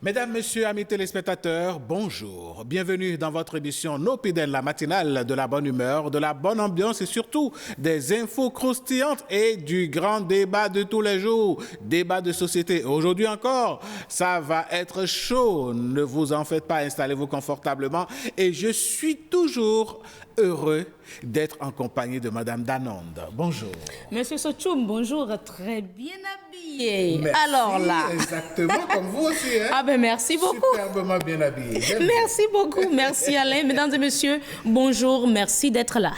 Mesdames, Messieurs, amis téléspectateurs, bonjour. Bienvenue dans votre émission No Piden, la matinale de la bonne humeur, de la bonne ambiance et surtout des infos croustillantes et du grand débat de tous les jours. Débat de société. Aujourd'hui encore, ça va être chaud. Ne vous en faites pas, installez-vous confortablement. Et je suis toujours heureux d'être en compagnie de Madame Danonde. Bonjour. Monsieur Sochoum, bonjour, très bien habillé. Merci, alors là. Exactement, comme vous aussi. Hein? Ah ben merci beaucoup. Superbement bien habillé. Merci beaucoup, merci Alain. Mesdames et messieurs, bonjour, merci d'être là.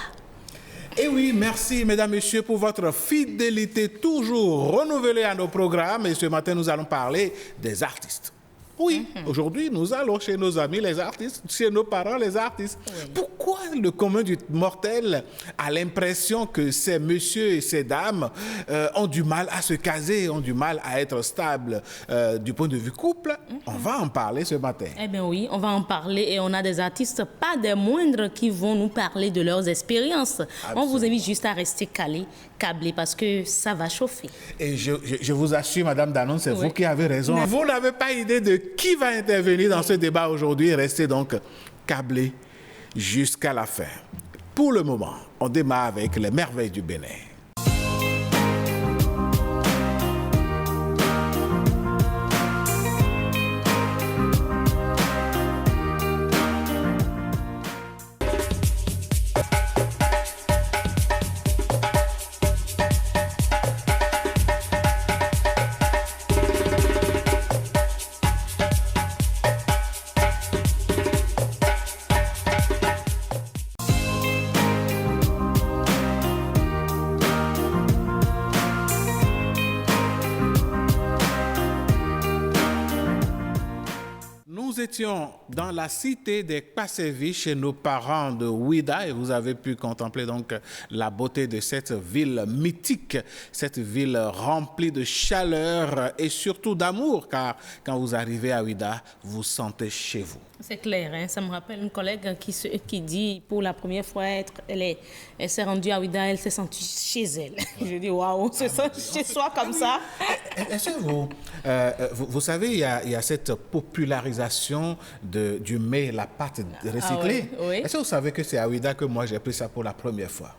Et oui, merci mesdames, messieurs pour votre fidélité toujours renouvelée à nos programmes. Et ce matin, nous allons parler des artistes. Oui, aujourd'hui, nous allons chez nos amis les artistes, chez nos parents les artistes. Oui. Pourquoi le commun du mortel a l'impression que ces messieurs et ces dames ont du mal à se caser, ont du mal à être stables du point de vue couple? On va en parler ce matin. Eh bien oui, on va en parler et on a des artistes pas des moindres qui vont nous parler de leurs expériences. Absolument. On vous invite juste à rester câblé parce que ça va chauffer. Et je vous assure, Madame Danonde, c'est vous qui avez raison. Mais vous n'avez pas idée de qui va intervenir dans ce débat aujourd'hui. Restez donc câblés jusqu'à la fin. Pour le moment, on démarre avec les merveilles du Bénin. Nous étions dans la cité des Passévis chez nos parents de Ouida et vous avez pu contempler donc la beauté de cette ville mythique, cette ville remplie de chaleur et surtout d'amour car quand vous arrivez à Ouida, vous sentez chez vous. C'est clair, hein? Ça me rappelle une collègue qui dit pour la première fois, elle s'est rendue à Ouida, elle s'est sentie chez elle. Je dis waouh, c'est ça, chez soi comme ça. Est-ce que vous savez, il y a cette popularisation du mets, la pâte recyclée. Ah oui. Est-ce que vous savez que c'est à Ouida que moi j'ai pris ça pour la première fois?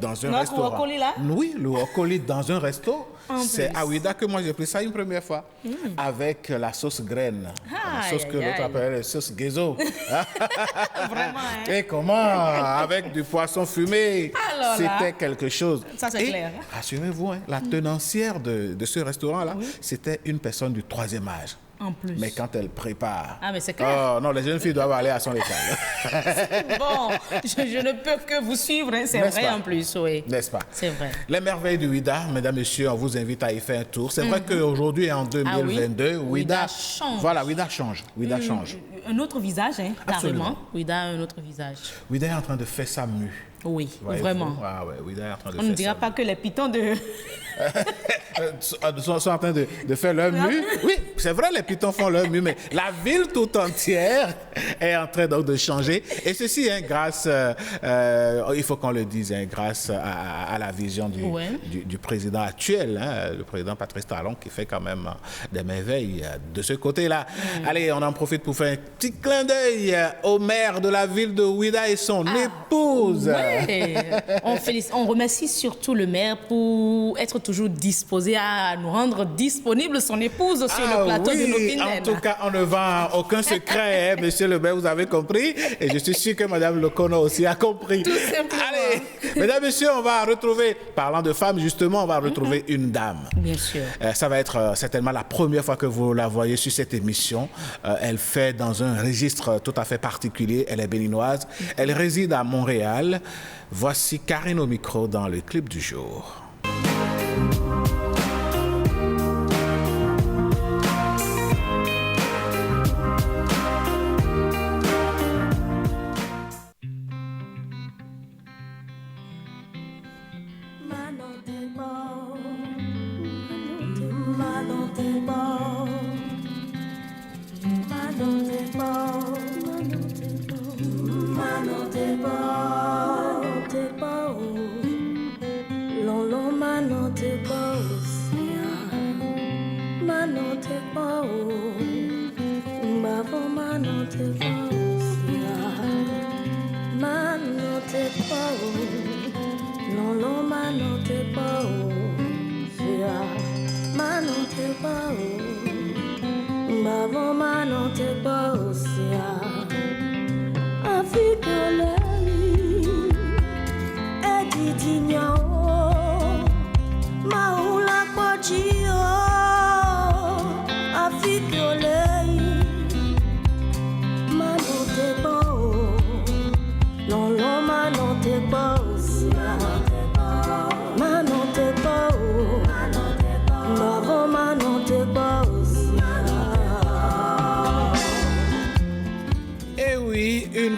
Dans un Notre restaurant. Wokoli là? Oui, le Wokoli dans un resto. C'est à Ouida que moi j'ai pris ça une première fois. Avec la sauce graine. La sauce que l'autre appelle la sauce ghezo. Vraiment, hein? Et comment? Avec du poisson fumé. C'était quelque chose. Ça c'est clair. Rassurez-vous, hein, la tenancière de ce restaurant-là, c'était une personne du 3e âge. En plus. Mais quand elle prépare... Ah, mais c'est clair. Oh non, les jeunes filles doivent aller à son école. Bon, je ne peux que vous suivre, hein, c'est vrai en plus, oui. N'est-ce pas? C'est vrai. Les merveilles de Ouida, mesdames, messieurs, on vous invite à y faire un tour. C'est vrai qu'aujourd'hui, en 2022, Ouida change. Voilà, Ouida change. Ouida change. Un autre visage, hein, carrément. Ouida a un autre visage. Ouida est en train de faire sa mue. Oui, vraiment. Ah ouais, Ouida est en train de On ne dira pas que les pitons de... sont en train de faire leur mue. Oui, c'est vrai, les pitons font leur mue, mais la ville tout entière est en train donc de changer. Et ceci, hein, grâce, il faut qu'on le dise, hein, grâce à la vision du président actuel, hein, le président Patrice Talon, qui fait quand même des merveilles de ce côté-là. Allez, on en profite pour faire un petit clin d'œil au maire de la ville de Ouida et son épouse. On remercie surtout le maire pour être toujours disposé à nous rendre disponible son épouse sur le plateau de No Piden. En tout cas, on ne vend aucun secret, hein, monsieur le maire, vous avez compris. Et je suis sûr que madame Lokono aussi a compris. Tout simplement. Allez, mesdames, messieurs, on va retrouver, parlant de femmes, justement, on va retrouver une dame. Bien sûr. Ça va être certainement la première fois que vous la voyez sur cette émission. Elle fait dans un registre tout à fait particulier. Elle est béninoise. Elle réside à Montréal. Voici Karine au micro dans le clip du jour.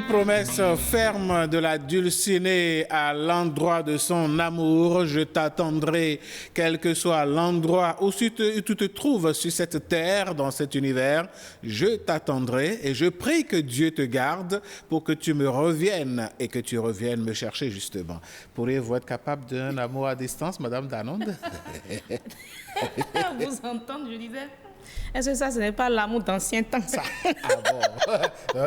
promesse ferme de la dulcinée à l'endroit de son amour. Je t'attendrai, quel que soit l'endroit où tu te trouves sur cette terre, dans cet univers. Je t'attendrai et je prie que Dieu te garde pour que tu me reviennes et que tu reviennes me chercher justement. Pourriez-vous être capable d'un amour à distance, Madame Danonde? Vous entendre, je disais... Est-ce que ça, ce n'est pas l'amour d'ancien temps, ça? Ah bon?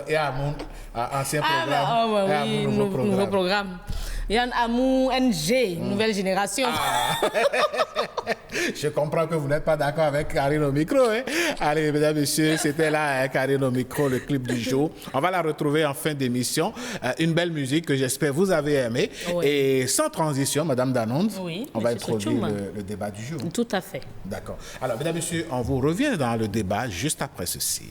Et amour, ancien programme. Oui, nouveau programme. Il y a un amour NG, nouvelle génération. Je comprends que vous n'êtes pas d'accord avec Karine au micro. Hein? Allez, mesdames, messieurs, c'était là, hein, Karine au micro, le clip du jour. On va la retrouver en fin d'émission. Une belle musique que j'espère vous avez aimée. Oui. Et sans transition, Madame Danonde, on va introduire le débat du jour. Tout à fait. D'accord. Alors, mesdames, messieurs, on vous revient dans le débat juste après ceci.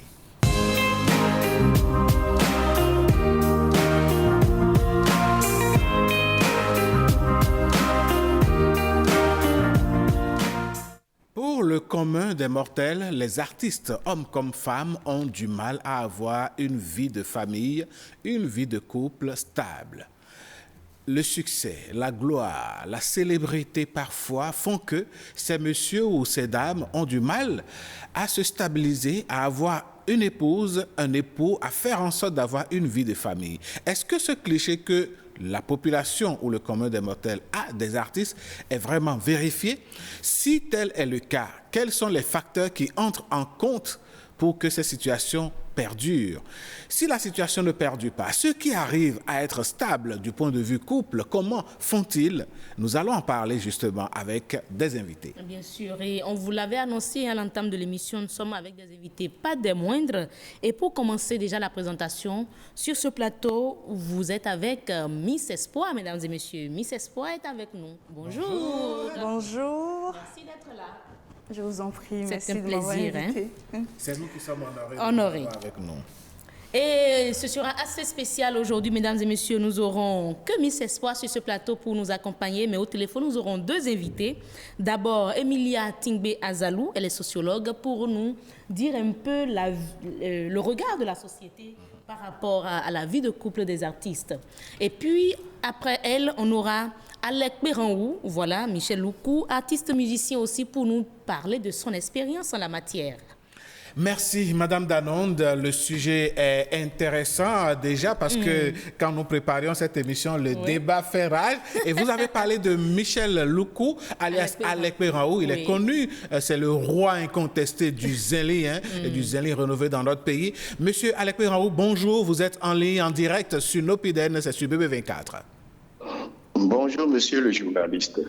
Pour le commun des mortels, les artistes, hommes comme femmes, ont du mal à avoir une vie de famille, une vie de couple stable. Le succès, la gloire, la célébrité parfois font que ces messieurs ou ces dames ont du mal à se stabiliser, à avoir une épouse, un époux, à faire en sorte d'avoir une vie de famille. Est-ce que ce cliché que la population ou le commun des mortels a des artistes est vraiment vérifié? Si tel est le cas, quels sont les facteurs qui entrent en compte pour que ces situations perdurent? Si la situation ne perdure pas, ceux qui arrivent à être stables du point de vue couple, comment font-ils? Nous allons en parler justement avec des invités. Bien sûr, et on vous l'avait annoncé à l'entame de l'émission, nous sommes avec des invités, pas des moindres. Et pour commencer déjà la présentation, sur ce plateau, vous êtes avec Miss Espoir, mesdames et messieurs. Miss Espoir est avec nous. Bonjour. Bonjour. Merci d'être là. Je vous en prie, c'est un plaisir. C'est nous qui sommes honorés avec nous. Et ce sera assez spécial aujourd'hui, mesdames et messieurs. Nous aurons que Miss Espoir sur ce plateau pour nous accompagner, mais au téléphone, nous aurons deux invités. D'abord, Emilia Tingbe Azalou, elle est sociologue, pour nous dire un peu le regard de la société par rapport à la vie de couple des artistes. Et puis, après elle, on aura Alec Béranwou, voilà, Michel Loukou, artiste musicien aussi, pour nous parler de son expérience en la matière. Merci, Madame Danonde. Le sujet est intéressant déjà parce que quand nous préparions cette émission, le débat fait rage. Et vous avez parlé de Michel Loukou, alias Alec Béranwou. Il est connu, c'est le roi incontesté du zéli, et du zéli renouvelé dans notre pays. Monsieur Alec Béranwou, bonjour. Vous êtes en ligne, en direct sur Nopiden, c'est sur BB24. Bonjour, monsieur le journaliste.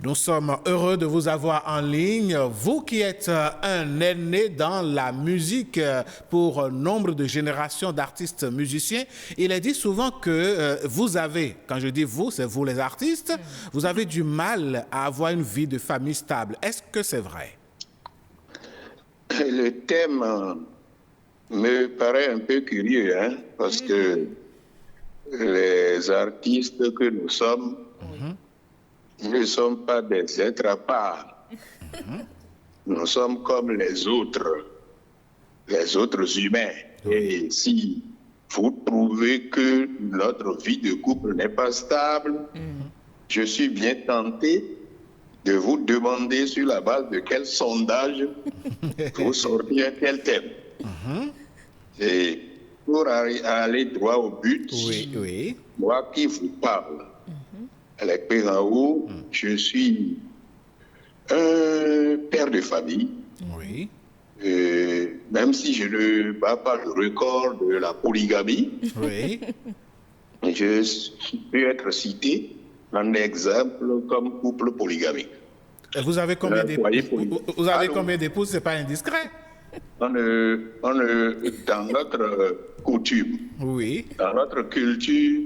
Nous sommes heureux de vous avoir en ligne. Vous qui êtes un aîné dans la musique pour nombre de générations d'artistes musiciens, il est dit souvent que vous avez, quand je dis vous, c'est vous les artistes, vous avez du mal à avoir une vie de famille stable. Est-ce que c'est vrai? Le thème me paraît un peu curieux, parce que les artistes que nous sommes ne sommes pas des êtres à part. Nous sommes comme les autres humains. Et si vous trouvez que notre vie de couple n'est pas stable, je suis bien tenté de vous demander sur la base de quel sondage vous sortez un tel thème. Et pour aller droit au but, moi qui vous parle, Alec Béranwou, je suis un père de famille. Même si je ne bats pas le record de la polygamie, je peux être cité en exemple comme couple polygamique. Et vous avez combien d'épouses? C'est pas indiscret. Dans notre coutume, dans notre culture,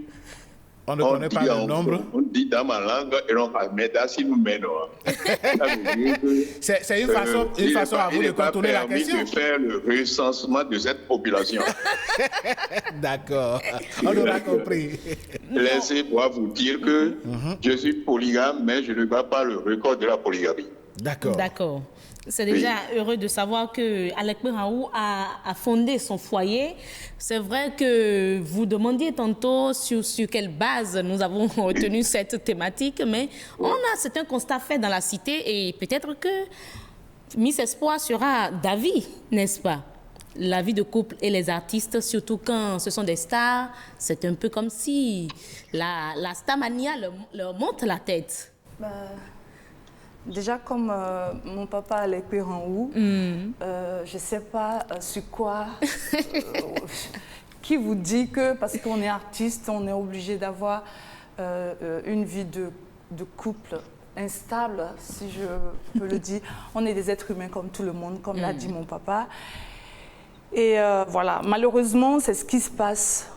on ne connaît pas le nombre. On dit dans ma langue, et on va mettre si nous menons. C'est une façon à vous de contourner la question. De faire le recensement de cette population. D'accord, on aura compris. Laissez-moi vous dire que je suis polygame, mais je ne bats pas le record de la polygamie. D'accord. D'accord. C'est déjà heureux de savoir que Alec Raoult a fondé son foyer. C'est vrai que vous demandiez tantôt sur quelle base nous avons retenu cette thématique, mais c'est un constat fait dans la cité et peut-être que Miss Espoir sera d'avis, n'est-ce pas? La vie de couple et les artistes, surtout quand ce sont des stars, c'est un peu comme si la starmania leur monte la tête. Déjà, comme mon papa a les pères en haut, je ne sais pas sur quoi, qui vous dit que parce qu'on est artiste, on est obligé d'avoir une vie de couple instable, si je peux le dire. On est des êtres humains comme tout le monde, comme l'a dit mon papa. Et voilà, malheureusement, c'est ce qui se passe,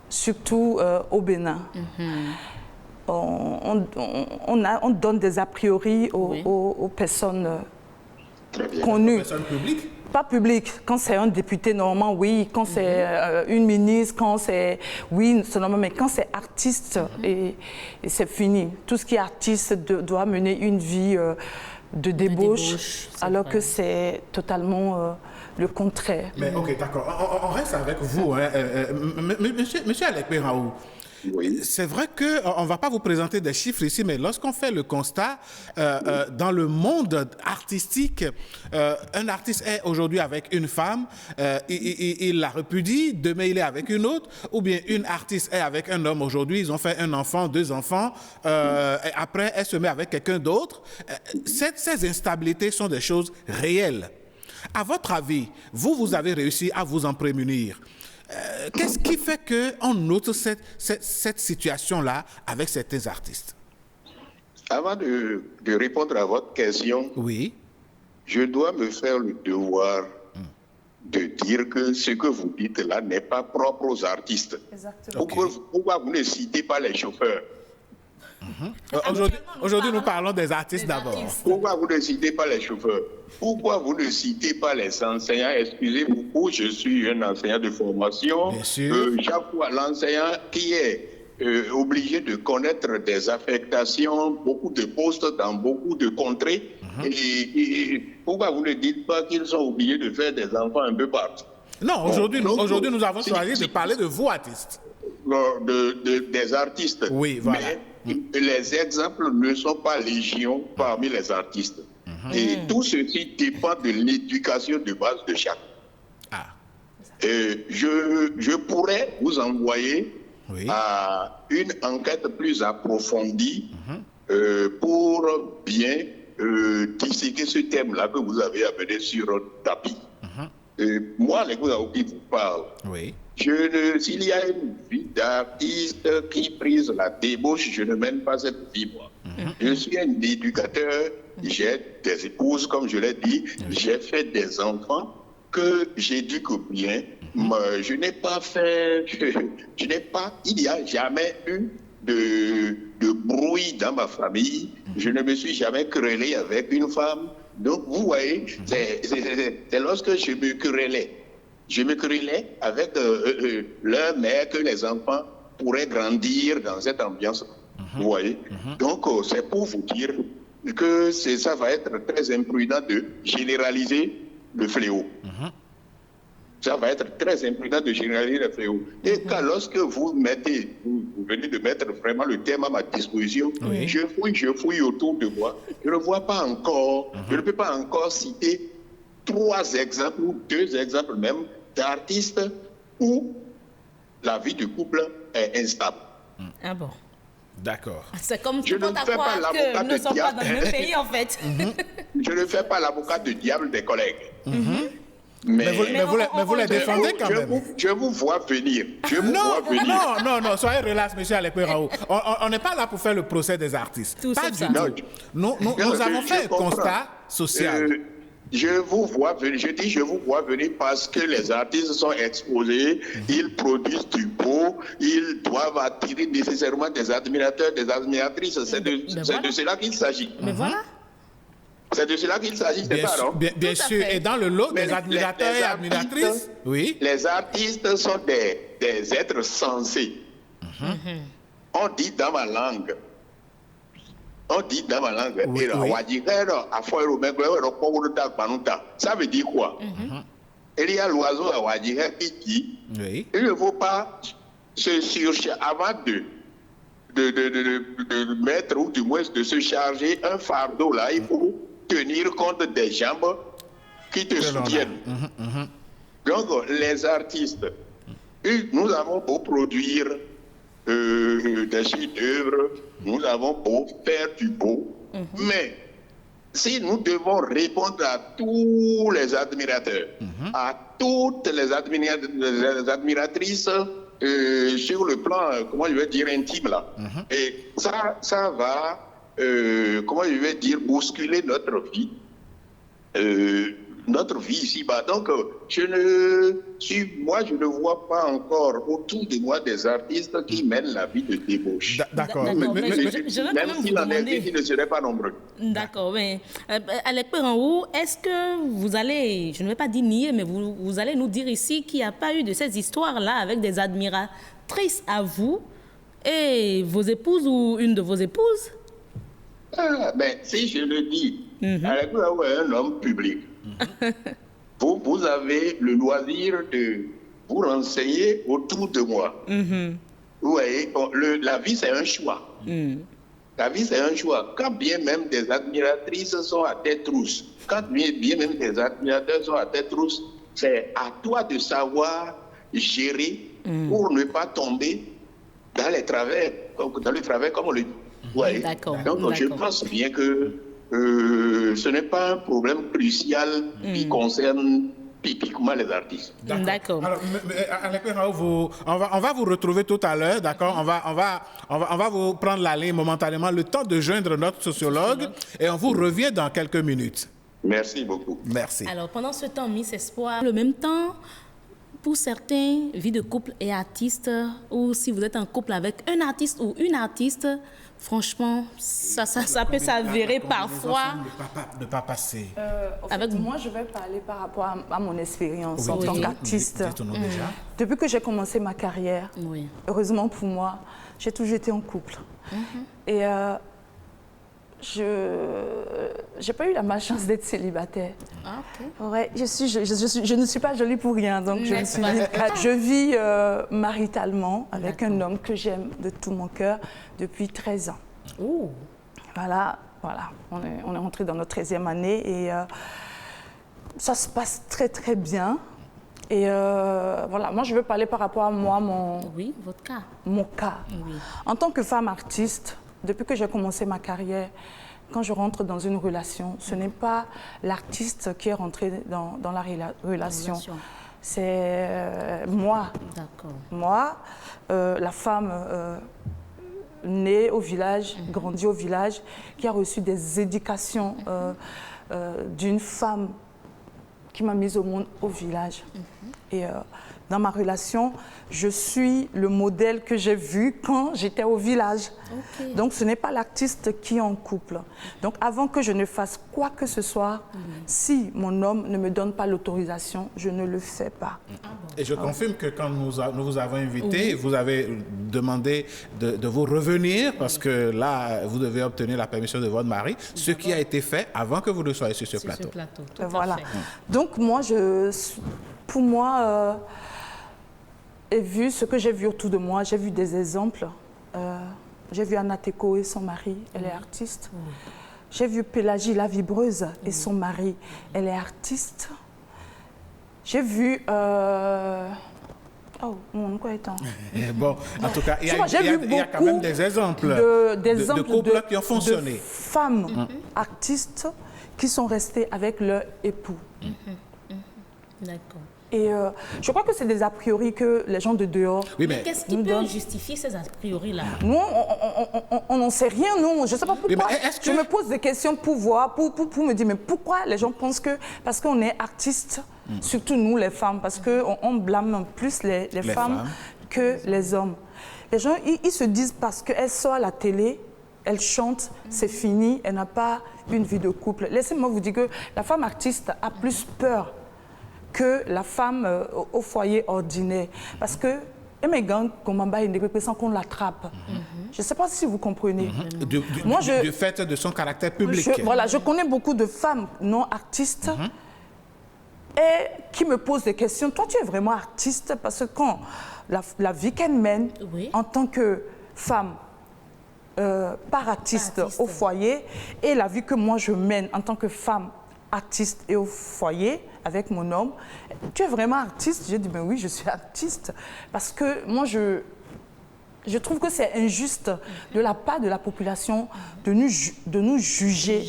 surtout au Bénin. On donne des a priori aux personnes connues. Personne publique? Pas publiques. Quand c'est un député, normalement, oui. Quand c'est une ministre, quand c'est... Oui, c'est normal. Mais quand c'est artiste, et c'est fini. Tout ce qui est artiste doit mener une vie de débauche, alors que c'est totalement le contraire. Mais ok, d'accord. On reste avec vous, hein. Monsieur Alec Raoult. Oui. C'est vrai qu'on ne va pas vous présenter des chiffres ici, mais lorsqu'on fait le constat, dans le monde artistique, un artiste est aujourd'hui avec une femme, il la repudie, demain il est avec une autre, ou bien une artiste est avec un homme aujourd'hui, ils ont fait un enfant, 2 enfants, et après elle se met avec quelqu'un d'autre. Ces instabilités sont des choses réelles. À votre avis, vous avez réussi à vous en prémunir. Qu'est-ce qui fait qu'on note cette situation-là avec certains artistes? Avant de répondre à votre question, Oui. je dois me faire le devoir de dire que ce que vous dites là n'est pas propre aux artistes. Exactement. Pourquoi vous ne citez pas les chauffeurs? Aujourd'hui, nous parlons des artistes d'abord. Pourquoi vous ne citez pas les chauffeurs? Pourquoi vous ne citez pas les enseignants? Excusez-moi, je suis un enseignant de formation. Bien sûr. Chaque fois, l'enseignant qui est obligé de connaître des affectations, beaucoup de postes dans beaucoup de contrées. Et pourquoi vous ne dites pas qu'ils sont obligés de faire des enfants un peu partout? Non, aujourd'hui, nous avons choisi de parler de vous, artistes. Des artistes. Oui, voilà. Mais les exemples ne sont pas légion parmi les artistes. Et tout ceci dépend de l'éducation de base de chacun. Ah. Je pourrais vous envoyer Oui. à une enquête plus approfondie pour bien disséquer ce thème-là que vous avez amené sur un tapis. Moi, les gars qui vous parlent, Oui. s'il y a une vie d'artiste qui prise la débauche, je ne mène pas cette vie, moi. Je suis un éducateur, j'ai des épouses, comme je l'ai dit, j'ai fait des enfants que j'éduque bien. Je n'ai pas fait, il n'y a jamais eu de bruit dans ma famille. Je ne me suis jamais querellé avec une femme. Donc, vous voyez, c'est lorsque je me querellais. Je me querellais avec leur mère que les enfants pourraient grandir dans cette ambiance. Vous voyez? Donc, c'est pour vous dire que ça va être très imprudent de généraliser le fléau. Ça va être très imprudent de généraliser le fléau. Et quand lorsque vous venez de mettre vraiment le thème à ma disposition, je fouille autour de moi. Je ne vois pas encore, je ne peux pas encore citer 3 exemples ou 2 exemples même d'artistes où la vie du couple est instable. Ah bon? D'accord. C'est comme Je tout le monde ne à fais pas croire que l'avocat nous ne de sommes pas diable. dans le même pays, en fait. Je ne fais pas l'avocat du diable des collègues. Mais vous les défendez quand même. Je vous vois venir. Je vous vois venir. Non, soyez relax, monsieur Alec Raoult. On n'est pas là pour faire le procès des artistes. Tout Pas sauf du ça. tout. Nous avons fait un constat social. Je vous vois venir, je dis je vous vois venir parce que les artistes sont exposés, ils produisent du beau, ils doivent attirer nécessairement des admirateurs, des admiratrices. C'est de cela qu'il s'agit. Mais voilà. C'est de cela qu'il s'agit, c'est ça, non? Bien sûr. Et dans le lot des admirateurs et admiratrices, oui. Les artistes sont des êtres sensés. On dit dans ma langue, On dit dans ma langue, Oui. ça veut dire quoi? Il y a l'oiseau à Wadjire qui dit Oui. il ne faut pas se surcharger avant de mettre ou du moins de se charger un fardeau là. Il faut tenir compte des jambes qui te soutiennent. Donc, les artistes, nous avons beau produire des chefs-d'œuvre, nous avons beau faire du beau, mais si nous devons répondre à tous les admirateurs, à toutes les admiratrices sur le plan, comment je vais dire, intime là, et ça va, comment je vais dire, bousculer notre vie. Notre vie ici-bas. Donc, je ne vois pas encore autour de moi des artistes qui mènent la vie de débauche. D'accord. Mais Même s'il en demander. existe, ils ne seraient pas nombreux. D'accord, mais Alec Perrenroux, est-ce que vous allez, je ne vais pas dire nier, mais vous allez nous dire ici qu'il n'y a pas eu de ces histoires-là avec des admiratrices à vous et vos épouses ou une de vos épouses? Ben, si je le dis, Alec Perrenroux est un homme public. Vous avez le loisir de vous renseigner autour de moi. Vous voyez, la vie, c'est un choix. La vie, c'est un choix. Quand bien même des admiratrices sont à tête rousse, quand bien même des admirateurs sont à tête rousse, c'est à toi de savoir gérer pour ne pas tomber dans les travers, comme on le dit. Ouais. D'accord. Donc, je pense bien que ce n'est pas un problème crucial qui concerne typiquement les artistes. D'accord. Alors, Alec Perrenroux, on va vous retrouver tout à l'heure, d'accord? On va vous prendre la ligne momentanément, le temps de joindre notre sociologue, et on vous revient dans quelques minutes. Merci beaucoup. Merci. Alors, pendant ce temps, Miss Espoir, le même temps, pour certains, vie de couple et artiste, ou si vous êtes en couple avec un artiste ou une artiste, franchement, ça peut s'avérer parfois. Ne pas passer. Avec moi, je vais parler par rapport à mon expérience en tant qu'artiste. Dites-nous déjà. Depuis que j'ai commencé ma carrière, Oui. heureusement pour moi, j'ai toujours été en couple. Et je n'ai pas eu la malchance d'être célibataire. Ah, ok. Ouais, je ne suis pas jolie pour rien, donc je vis maritalement avec un homme que j'aime de tout mon cœur depuis 13 ans. Oh. Voilà, on est rentré dans notre 13e année et ça se passe très très bien. Et voilà, moi je veux parler par rapport à moi, Oui, votre cas. mon cas. Oui. En tant que femme artiste, depuis que j'ai commencé ma carrière, quand je rentre dans une relation, ce n'est pas l'artiste qui est rentré dans la relation. C'est moi. D'accord. Moi, la femme née au village, grandie au village, qui a reçu des éducations d'une femme qui m'a mise au monde au village. Et dans ma relation, je suis le modèle que j'ai vu quand j'étais au village. Okay. Donc ce n'est pas l'artiste qui est en couple. Donc avant que je ne fasse quoi que ce soit, si mon homme ne me donne pas l'autorisation, je ne le fais pas. Et je confirme que quand nous vous avons invité, vous avez demandé de vous revenir parce que là, vous devez obtenir la permission de votre mari, ce qui a été fait avant que vous ne soyez sur ce plateau. Tout à Voilà. fait. Donc moi, pour moi, et vu ce que j'ai vu autour de moi, j'ai vu des exemples. J'ai vu Anna Teko et son mari, elle est artiste. J'ai vu Pélagie la vibreuse et son mari, elle est artiste. J'ai vu... Oh, mon quoi est-en Bon, en tout cas, il y a quand beaucoup même des exemples de couples qui ont fonctionné. De femmes artistes qui sont restées avec leur époux. D'accord. Et je crois que c'est des a priori que les gens de dehors... Oui, Mais qu'est-ce qui nous peut donne- justifier ces a priori-là? Nous, on n'en sait rien, nous. Je ne sais pas pourquoi. mais est-ce que- Je me pose des questions pour voir, pour me dire, mais pourquoi les gens pensent que... Parce qu'on est artistes, surtout nous, les femmes, parce qu'on blâme plus les femmes que les hommes. Les gens, ils se disent parce qu'elle sort à la télé, elle chante, c'est fini, elle n'a pas une vie de couple. Laissez-moi vous dire que la femme artiste a plus peur que la femme au foyer ordinaire. Parce que, sans qu'on l'attrape. Je ne sais pas si vous comprenez. Du fait de son caractère public. Je connais beaucoup de femmes non artistes et qui me posent des questions. Toi, tu es vraiment artiste? Parce que quand la vie qu'elle mène en tant que femme, par artiste au foyer, et la vie que moi je mène en tant que femme artiste et au foyer avec mon homme, tu es vraiment artiste? J'ai dit, ben oui, je suis artiste. Parce que moi, je trouve que c'est injuste de la part de la population de nous juger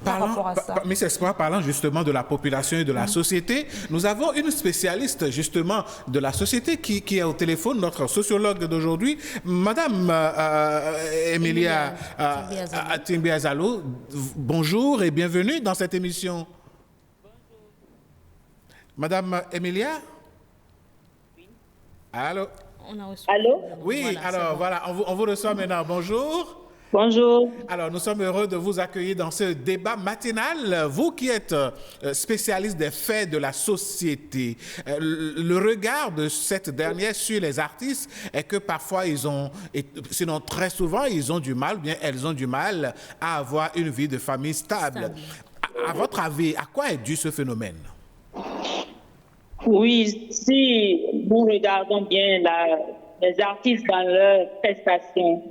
par rapport à ça. Miss Espoir, parlant justement de la population et de la société, nous avons une spécialiste justement de la société qui est au téléphone, notre sociologue d'aujourd'hui, Madame Emilia Tingbe Azalo. Bonjour et bienvenue dans cette émission. Madame Emilia? Allô? Allô? Oui, alors voilà, on vous reçoit maintenant. Bonjour. Bonjour. Alors, nous sommes heureux de vous accueillir dans ce débat matinal. Vous qui êtes spécialiste des faits de la société, le regard de cette dernière sur les artistes est que parfois sinon très souvent, ils ont du mal, ou bien elles ont du mal à avoir une vie de famille stable. À votre avis, à quoi est dû ce phénomène? Oui, si nous regardons bien les artistes dans leurs prestations,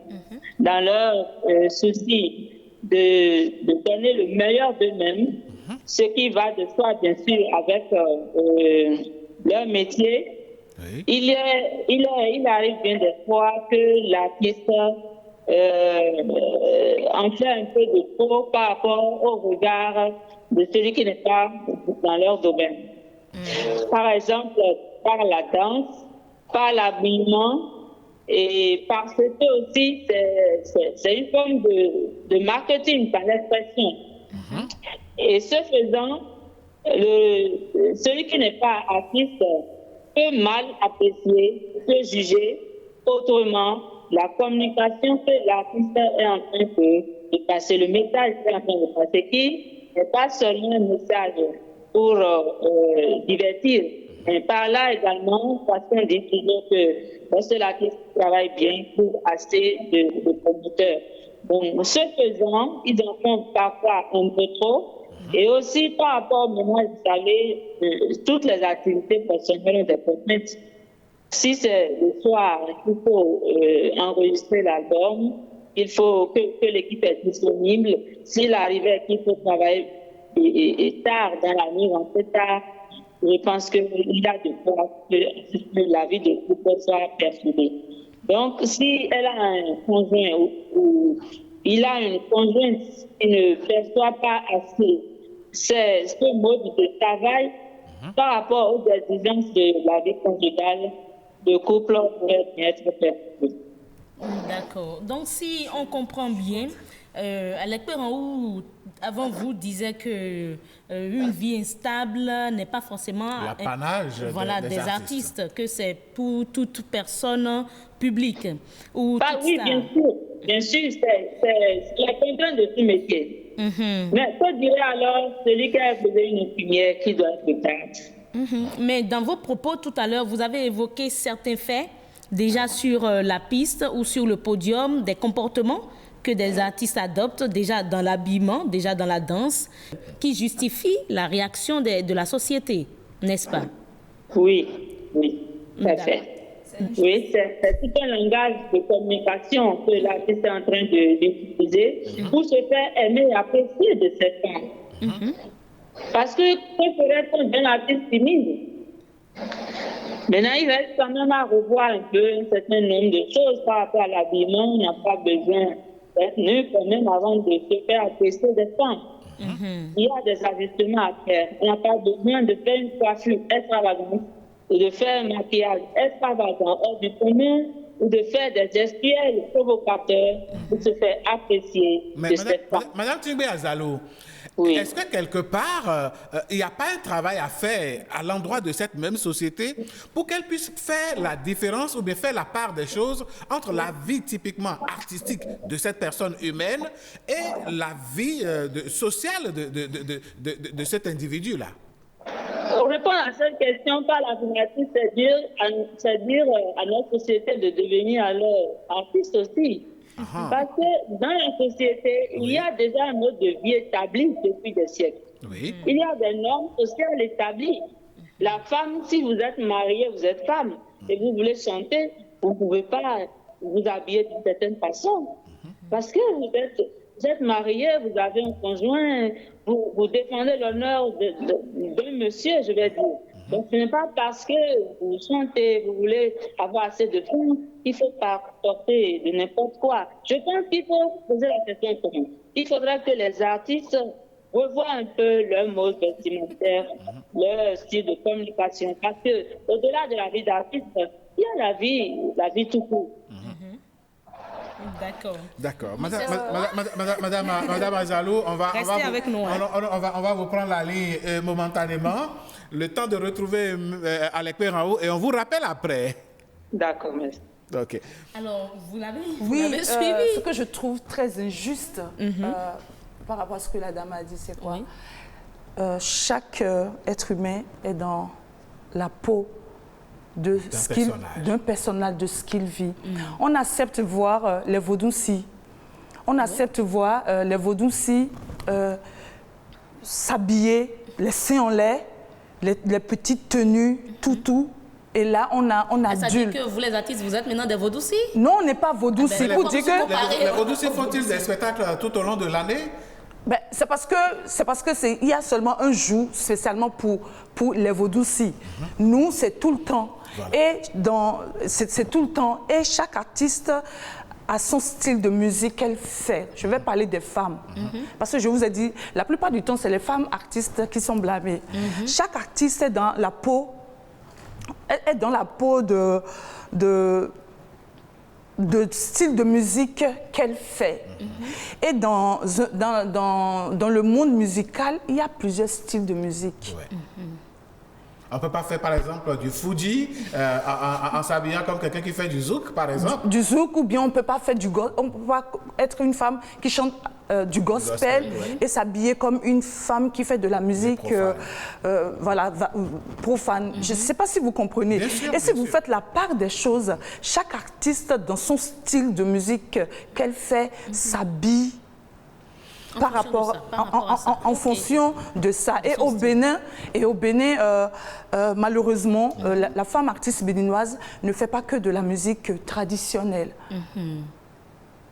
dans leur souci de donner le meilleur d'eux-mêmes, ce qui va de soi, bien sûr, avec leur métier, il arrive bien des fois que l'artiste en fait un peu de trop par rapport au regard de celui qui n'est pas dans leur domaine. Par exemple, par la danse, par l'habillement et par ce que aussi c'est une forme de marketing par l'expression. Et ce faisant, celui qui n'est pas artiste peut mal apprécier, peut juger autrement la communication que l'artiste est en train de passer, le message qu'il est en train de passer, qui n'est pas seulement un message pour divertir, mais par là également, parce qu'on dit toujours que lorsque l'artiste travaille bien, il trouve assez de promoteurs. Donc, ce faisant, ils en font parfois un peu trop. Et aussi, par rapport, maintenant, vous savez, toutes les activités personnelles ont des contraintes. Si c'est le soir, il faut enregistrer l'album, il faut que l'équipe est disponible. S'il arrivait qu'il faut travailler et tard dans la nuit, en fait tard, je pense qu'il y a de quoi que la vie de couple soit perturbée. Donc, si elle a un conjoint ou il a une conjointe qui ne perçoit pas assez ce mode de travail par rapport aux exigences de la vie conjugale, le couple pourrait bien être perturbé. D'accord. Donc, si on comprend bien, Alec Perrault, avant vous, disait que une vie instable n'est pas forcément l'apanage des artistes, que c'est pour toute personne publique. Ou oui, bien sûr, c'est la contrainte de ce métier. Mais que dirait alors celui qui a posé une lumière qui doit être calme? Mais dans vos propos tout à l'heure, vous avez évoqué certains faits déjà sur la piste ou sur le podium, des comportements que des artistes adoptent déjà dans l'habillement, déjà dans la danse, qui justifient la réaction de la société, n'est-ce pas? Oui, tout à fait. Oui, c'est tout un langage de communication que l'artiste est en train d'utiliser pour se faire aimer et apprécier de cette femme. Parce que ferait-on d'un artiste timide? Maintenant, il reste quand même à revoir un peu un certain nombre de choses par rapport à l'habillement. On n'a pas besoin d'être nu quand même avant de se faire apprécier des femmes. Il y a des ajustements à faire. On n'a pas besoin de faire une coiffure extravagante ou de faire un maquillage extravagant hors du commun ou de faire des gestuels provocateurs pour se faire apprécier de cette femme. Madame Tingbe Azalo, est-ce que quelque part, il n'y a pas un travail à faire à l'endroit de cette même société pour qu'elle puisse faire la différence ou bien faire la part des choses entre la vie typiquement artistique de cette personne humaine et la vie sociale de cet individu-là? Répondre à cette question par l'affirmative, c'est dire à notre société de devenir alors artiste aussi. Parce que dans la société, il y a déjà un mode de vie établi depuis des siècles. Oui. Il y a des normes sociales établies. La femme, si vous êtes mariée, vous êtes femme, et vous voulez chanter, vous ne pouvez pas vous habiller d'une certaine façon. Parce que vous êtes marié, vous avez un conjoint, vous défendez l'honneur d'un monsieur, je vais dire. Donc ce n'est pas parce que vous chantez, vous voulez avoir assez de fonds, qu'il faut pas porter de n'importe quoi. Je pense qu'il faut poser la question comment. Il faudrait que les artistes revoient un peu leur mode vestimentaire, leur style de communication. Parce que au-delà de la vie d'artiste, il y a la vie tout court. D'accord. Madame Azalou, on va vous prendre la ligne momentanément. Le temps de retrouver Alec Perrault et on vous rappelle après. D'accord, merci. OK. Alors, vous l'avez Oui, suivi. ce que je trouve très injuste par rapport à ce que la dame a dit, c'est quoi? Chaque être humain est dans la peau d'un personnage, de ce qu'il vit. On accepte voir les Vaudoucis. On accepte voir les Vaudoucis s'habiller, les seins en l'air, les petites tenues, tout. Et là, on a ça dit que vous, les artistes, vous êtes maintenant des Vaudoucis? Non, on n'est pas Vaudoucis. Pour dire que les Vaudoucis font-ils des spectacles tout au long de l'année? Ben, c'est parce que il y a seulement un jour spécialement pour les Vaudoucis. Nous, c'est tout le temps. Voilà. Et c'est tout le temps. Et chaque artiste a son style de musique qu'elle fait. Je vais parler des femmes. Parce que je vous ai dit, la plupart du temps, c'est les femmes artistes qui sont blâmées. Chaque artiste est dans la peau, de style de musique qu'elle fait. Et dans le monde musical, il y a plusieurs styles de musique. Ouais. On ne peut pas faire, par exemple, du Fuji en s'habillant comme quelqu'un qui fait du zouk, par exemple. Du zouk, ou bien on ne peut pas faire on peut pas être une femme qui chante du gospel et s'habiller comme une femme qui fait de la musique profane. Je ne sais pas si vous comprenez. Et si vous faites la part des choses, chaque artiste, dans son style de musique qu'elle fait, s'habille en fonction de ça. Et au Bénin, malheureusement, la femme artiste béninoise ne fait pas que de la musique traditionnelle.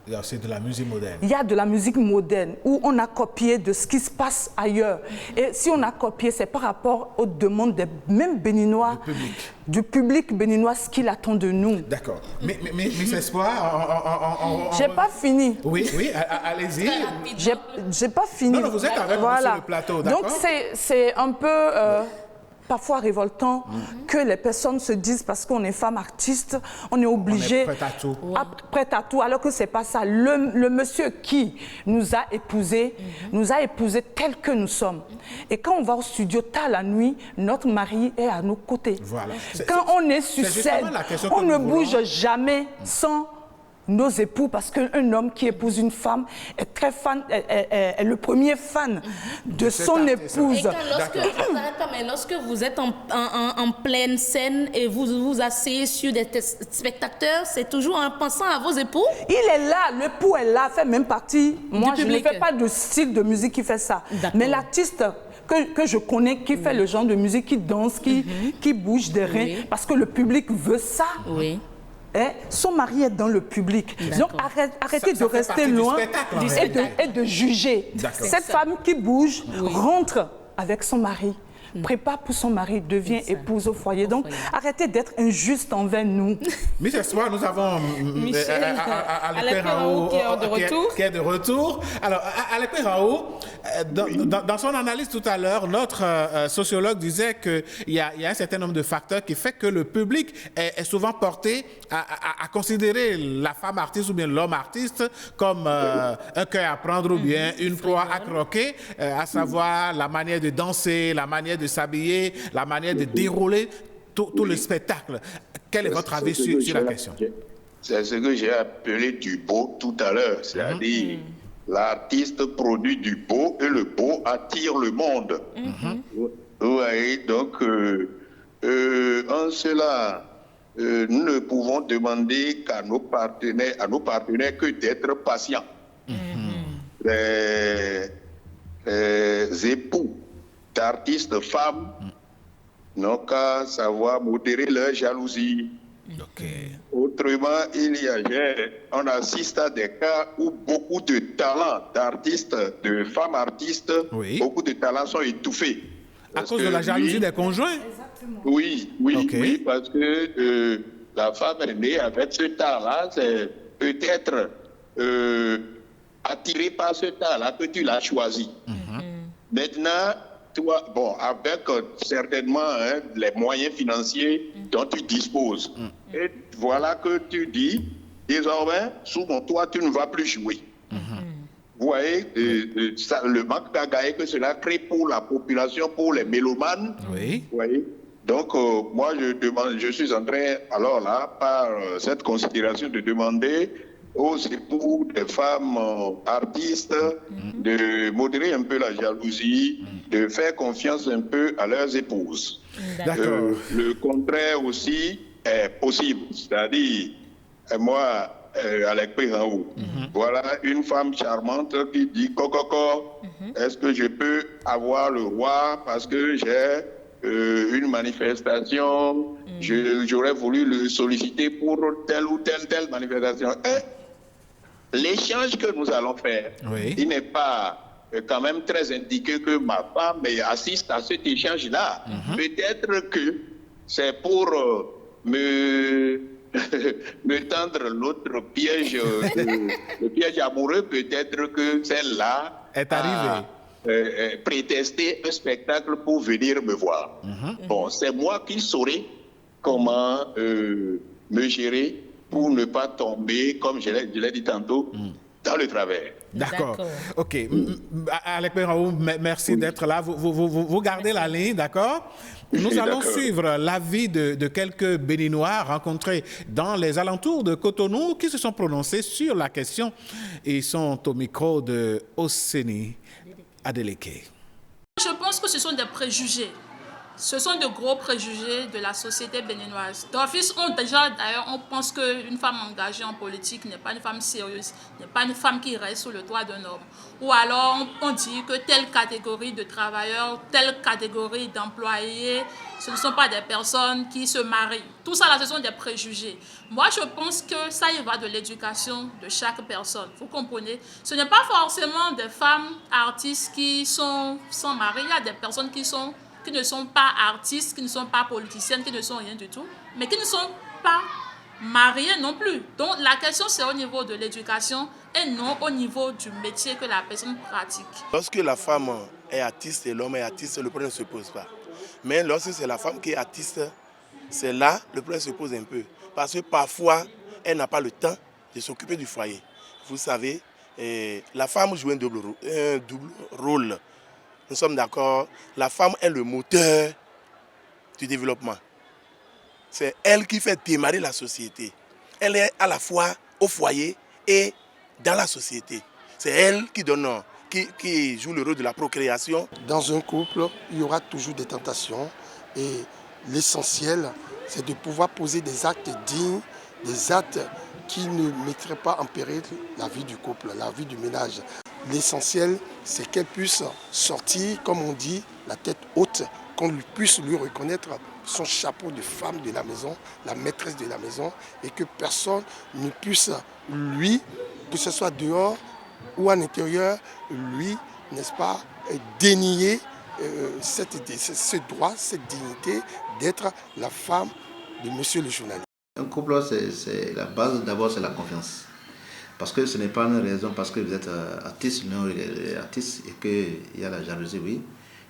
Il y a aussi de la musique moderne. Il y a de la musique moderne où on a copié de ce qui se passe ailleurs. Et si on a copié, c'est par rapport aux demandes des mêmes Béninois, du public béninois, ce qu'il attend de nous. D'accord. Mais Miss Espoir, j'ai pas fini. Oui, allez-y. J'ai pas fini. Non, vous êtes avec moi sur le plateau, d'accord. Donc c'est un peu parfois révoltant que les personnes se disent, parce qu'on est femme artiste, on est obligé, prête à tout, alors que c'est pas ça. Le monsieur qui nous a épousés tels que nous sommes. Et quand on va au studio tard la nuit, notre mari est à nos côtés. Voilà. Quand on est sur scène, on ne bouge jamais sans nos époux, parce qu'un homme qui épouse une femme est très fan, est le premier fan de son épouse. Et lorsque vous êtes en pleine scène et vous vous asseyez sur des spectateurs, c'est toujours en pensant à vos époux? Il est là, l'époux est là, fait même partie. Moi, je ne fais pas de style de musique qui fait ça. Mais l'artiste que je connais, qui fait le genre de musique, qui danse, qui bouge des reins, parce que le public veut ça. Oui. Son mari est dans le public. Donc arrêtez de rester loin et de juger. Cette femme qui bouge rentre avec son mari, prépare pour son mari, devient épouse au foyer. Donc arrêtez d'être injuste envers nous. Mais ce soir, nous avons Alec Perrault qui est de retour. Alors, Alec Perrault, dans son analyse tout à l'heure, notre sociologue disait qu'il y a un certain nombre de facteurs qui fait que le public est souvent porté à considérer la femme artiste ou bien l'homme artiste comme un cœur à prendre ou bien une proie à croquer, à savoir la manière de danser, la manière de s'habiller, la manière de dérouler tout le spectacle. Quel est votre avis sur la question? C'est ce que j'ai appelé du beau tout à l'heure, c'est-à-dire l'artiste produit du beau et le beau attire le monde. Vous voyez, donc en cela, nous ne pouvons demander qu'à nos partenaires que d'être patients. Les époux d'artistes femmes n'ont qu'à savoir modérer leur jalousie. Autrement, on assiste à des cas où beaucoup de talents d'artistes, de femmes artistes, beaucoup de talents sont étouffés. À cause de la jalousie des conjoints? Oui, parce que la femme est née avec ce talent, c'est peut-être attirée par ce talent que tu l'as choisi. Maintenant, toi, avec certainement les moyens financiers dont tu disposes, et voilà que tu dis, désormais, sous mon toit, tu ne vas plus jouer. Vous voyez, le manque d'agaï que cela crée pour la population, pour les mélomanes. Vous voyez. Donc, moi, je suis en train, alors là, par cette considération, de demander aux époux des femmes artistes de modérer un peu la jalousie, de faire confiance un peu à leurs épouses. Le contraire aussi est possible. C'est-à-dire, moi, Alec Péraou, voilà une femme charmante qui dit Coco, est-ce que je peux avoir le roi parce que j'ai une manifestation, j'aurais voulu le solliciter pour telle ou telle manifestation. L'échange que nous allons faire, il n'est pas quand même très indiqué que ma femme assiste à cet échange-là. Peut-être que c'est pour me tendre l'autre piège, le piège amoureux, peut-être que celle-là est arrivée. Prétester un spectacle pour venir me voir. Bon, c'est moi qui saurai comment me gérer pour ne pas tomber, comme je l'ai dit tantôt, dans le travers. D'accord. OK. Alec Péraou, merci d'être là. Vous gardez la ligne, d'accord? Nous allons suivre l'avis de quelques Béninois rencontrés dans les alentours de Cotonou qui se sont prononcés sur la question. Ils sont au micro de Oseni Adeleke. Je pense que ce sont des préjugés. Ce sont de gros préjugés de la société béninoise. D'office, d'ailleurs, on pense qu'une femme engagée en politique n'est pas une femme sérieuse, n'est pas une femme qui reste sous le toit d'un homme. Ou alors, on dit que telle catégorie de travailleurs, telle catégorie d'employés, ce ne sont pas des personnes qui se marient. Tout ça, là, ce sont des préjugés. Moi, je pense que ça y va de l'éducation de chaque personne. Vous comprenez? Ce n'est pas forcément des femmes artistes qui sont sans mari. Il y a des personnes qui ne sont pas artistes, qui ne sont pas politiciennes, qui ne sont rien du tout, mais qui ne sont pas mariées non plus. Donc la question, c'est au niveau de l'éducation et non au niveau du métier que la personne pratique. Lorsque la femme est artiste et l'homme est artiste, le problème ne se pose pas. Mais lorsque c'est la femme qui est artiste, c'est là le problème se pose un peu. Parce que parfois, elle n'a pas le temps de s'occuper du foyer. Vous savez, la femme joue un double rôle. Nous sommes d'accord, la femme est le moteur du développement. C'est elle qui fait démarrer la société. Elle est à la fois au foyer et dans la société. C'est elle qui joue le rôle de la procréation. Dans un couple, il y aura toujours des tentations et l'essentiel, c'est de pouvoir poser des actes dignes, des actes qui ne mettraient pas en péril la vie du couple, la vie du ménage. L'essentiel, c'est qu'elle puisse sortir, comme on dit, la tête haute, qu'on puisse lui reconnaître son chapeau de femme de la maison, la maîtresse de la maison, et que personne ne puisse lui, que ce soit dehors ou à l'intérieur, lui, n'est-ce pas, dénier ce droit, cette dignité d'être la femme de monsieur le journaliste. Un couple, c'est la base, d'abord, c'est la confiance. Parce que ce n'est pas une raison parce que vous êtes artiste, l'un est artiste et qu'il y a la jalousie, oui.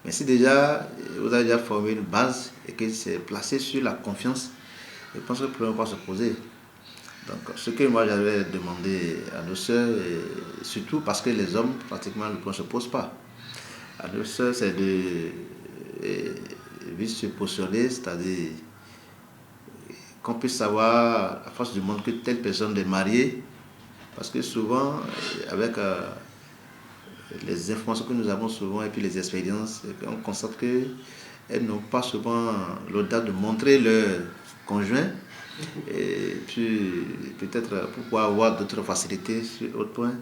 Mais si déjà vous avez déjà formé une base et que c'est placé sur la confiance, je pense que le problème va se poser. Donc ce que moi j'avais demandé à nos sœurs, et surtout parce que les hommes, pratiquement, le problème ne se pose pas. À nos sœurs, c'est de vite se positionner, c'est-à-dire qu'on puisse savoir à force du monde que telle personne est mariée. Parce que souvent, avec les informations que nous avons souvent et puis les expériences, on constate qu'elles n'ont pas souvent l'audace de montrer leur conjoint Et puis, peut-être pourquoi avoir d'autres facilités sur autre point.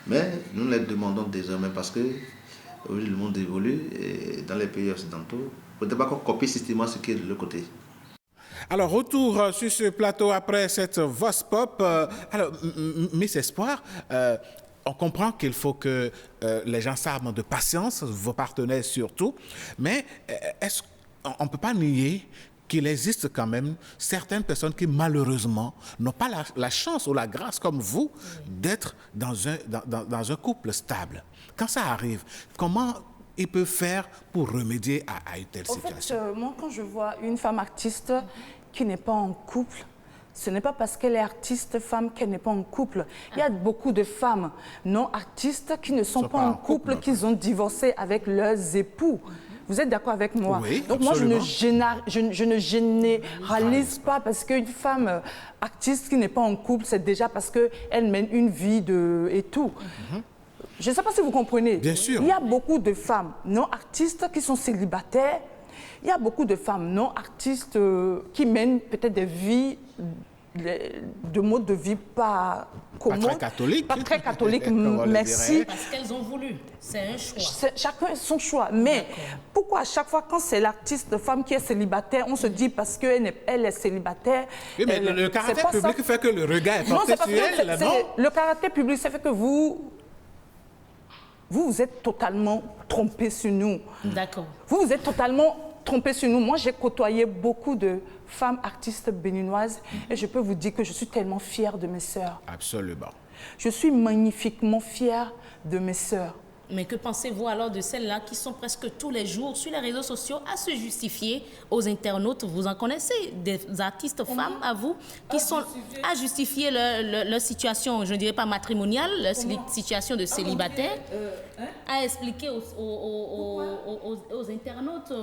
Mais nous les demandons désormais parce que aujourd'hui le monde évolue et dans les pays occidentaux, il ne faut pas qu'on copie systématiquement ce qui est de l'autre côté. Alors, retour sur ce plateau après cette Vox Pop. Alors, Miss Espoir, on comprend qu'il faut que les gens s'arment de patience, vos partenaires surtout, mais on ne peut pas nier qu'il existe quand même certaines personnes qui malheureusement n'ont pas la chance ou la grâce comme vous d'être dans un couple stable. Quand ça arrive, comment ils peuvent faire pour remédier à une telle situation? En fait, moi, quand je vois une femme artiste qui n'est pas en couple, ce n'est pas parce qu'elle est artiste femme qu'elle n'est pas en couple. Il y a beaucoup de femmes non artistes qui ne sont pas en couple, qui ont divorcé avec leurs époux. Vous êtes d'accord avec moi? Oui, donc absolument. moi, je ne généralise pas parce qu'une femme artiste qui n'est pas en couple, c'est déjà parce qu'elle mène une vie et tout. Je ne sais pas si vous comprenez. Bien sûr. Il y a beaucoup de femmes non artistes qui sont célibataires. Il y a beaucoup de femmes non artistes qui mènent peut-être des vies, de mode de vie pas commun. Pas très catholique. Pas très catholique, merci. Parce qu'elles ont voulu. C'est un choix. Chacun son choix. Mais pourquoi à chaque fois quand c'est l'artiste de femme qui est célibataire, on se dit parce qu'elle est célibataire... Oui, mais le caractère public fait que le regard est porté sur elle, non? Le caractère public, ça fait que vous êtes totalement trompé sur nous. D'accord. Vous êtes totalement trompé sur nous. Moi, j'ai côtoyé beaucoup de femmes artistes béninoises et je peux vous dire que je suis tellement fière de mes sœurs. Absolument. Je suis magnifiquement fière de mes sœurs. Mais que pensez-vous alors de celles-là qui sont presque tous les jours sur les réseaux sociaux à se justifier aux internautes? Vous en connaissez des artistes femmes à vous qui sont à justifier leur situation, je ne dirais pas matrimoniale, leur situation de célibataire, à expliquer aux internautes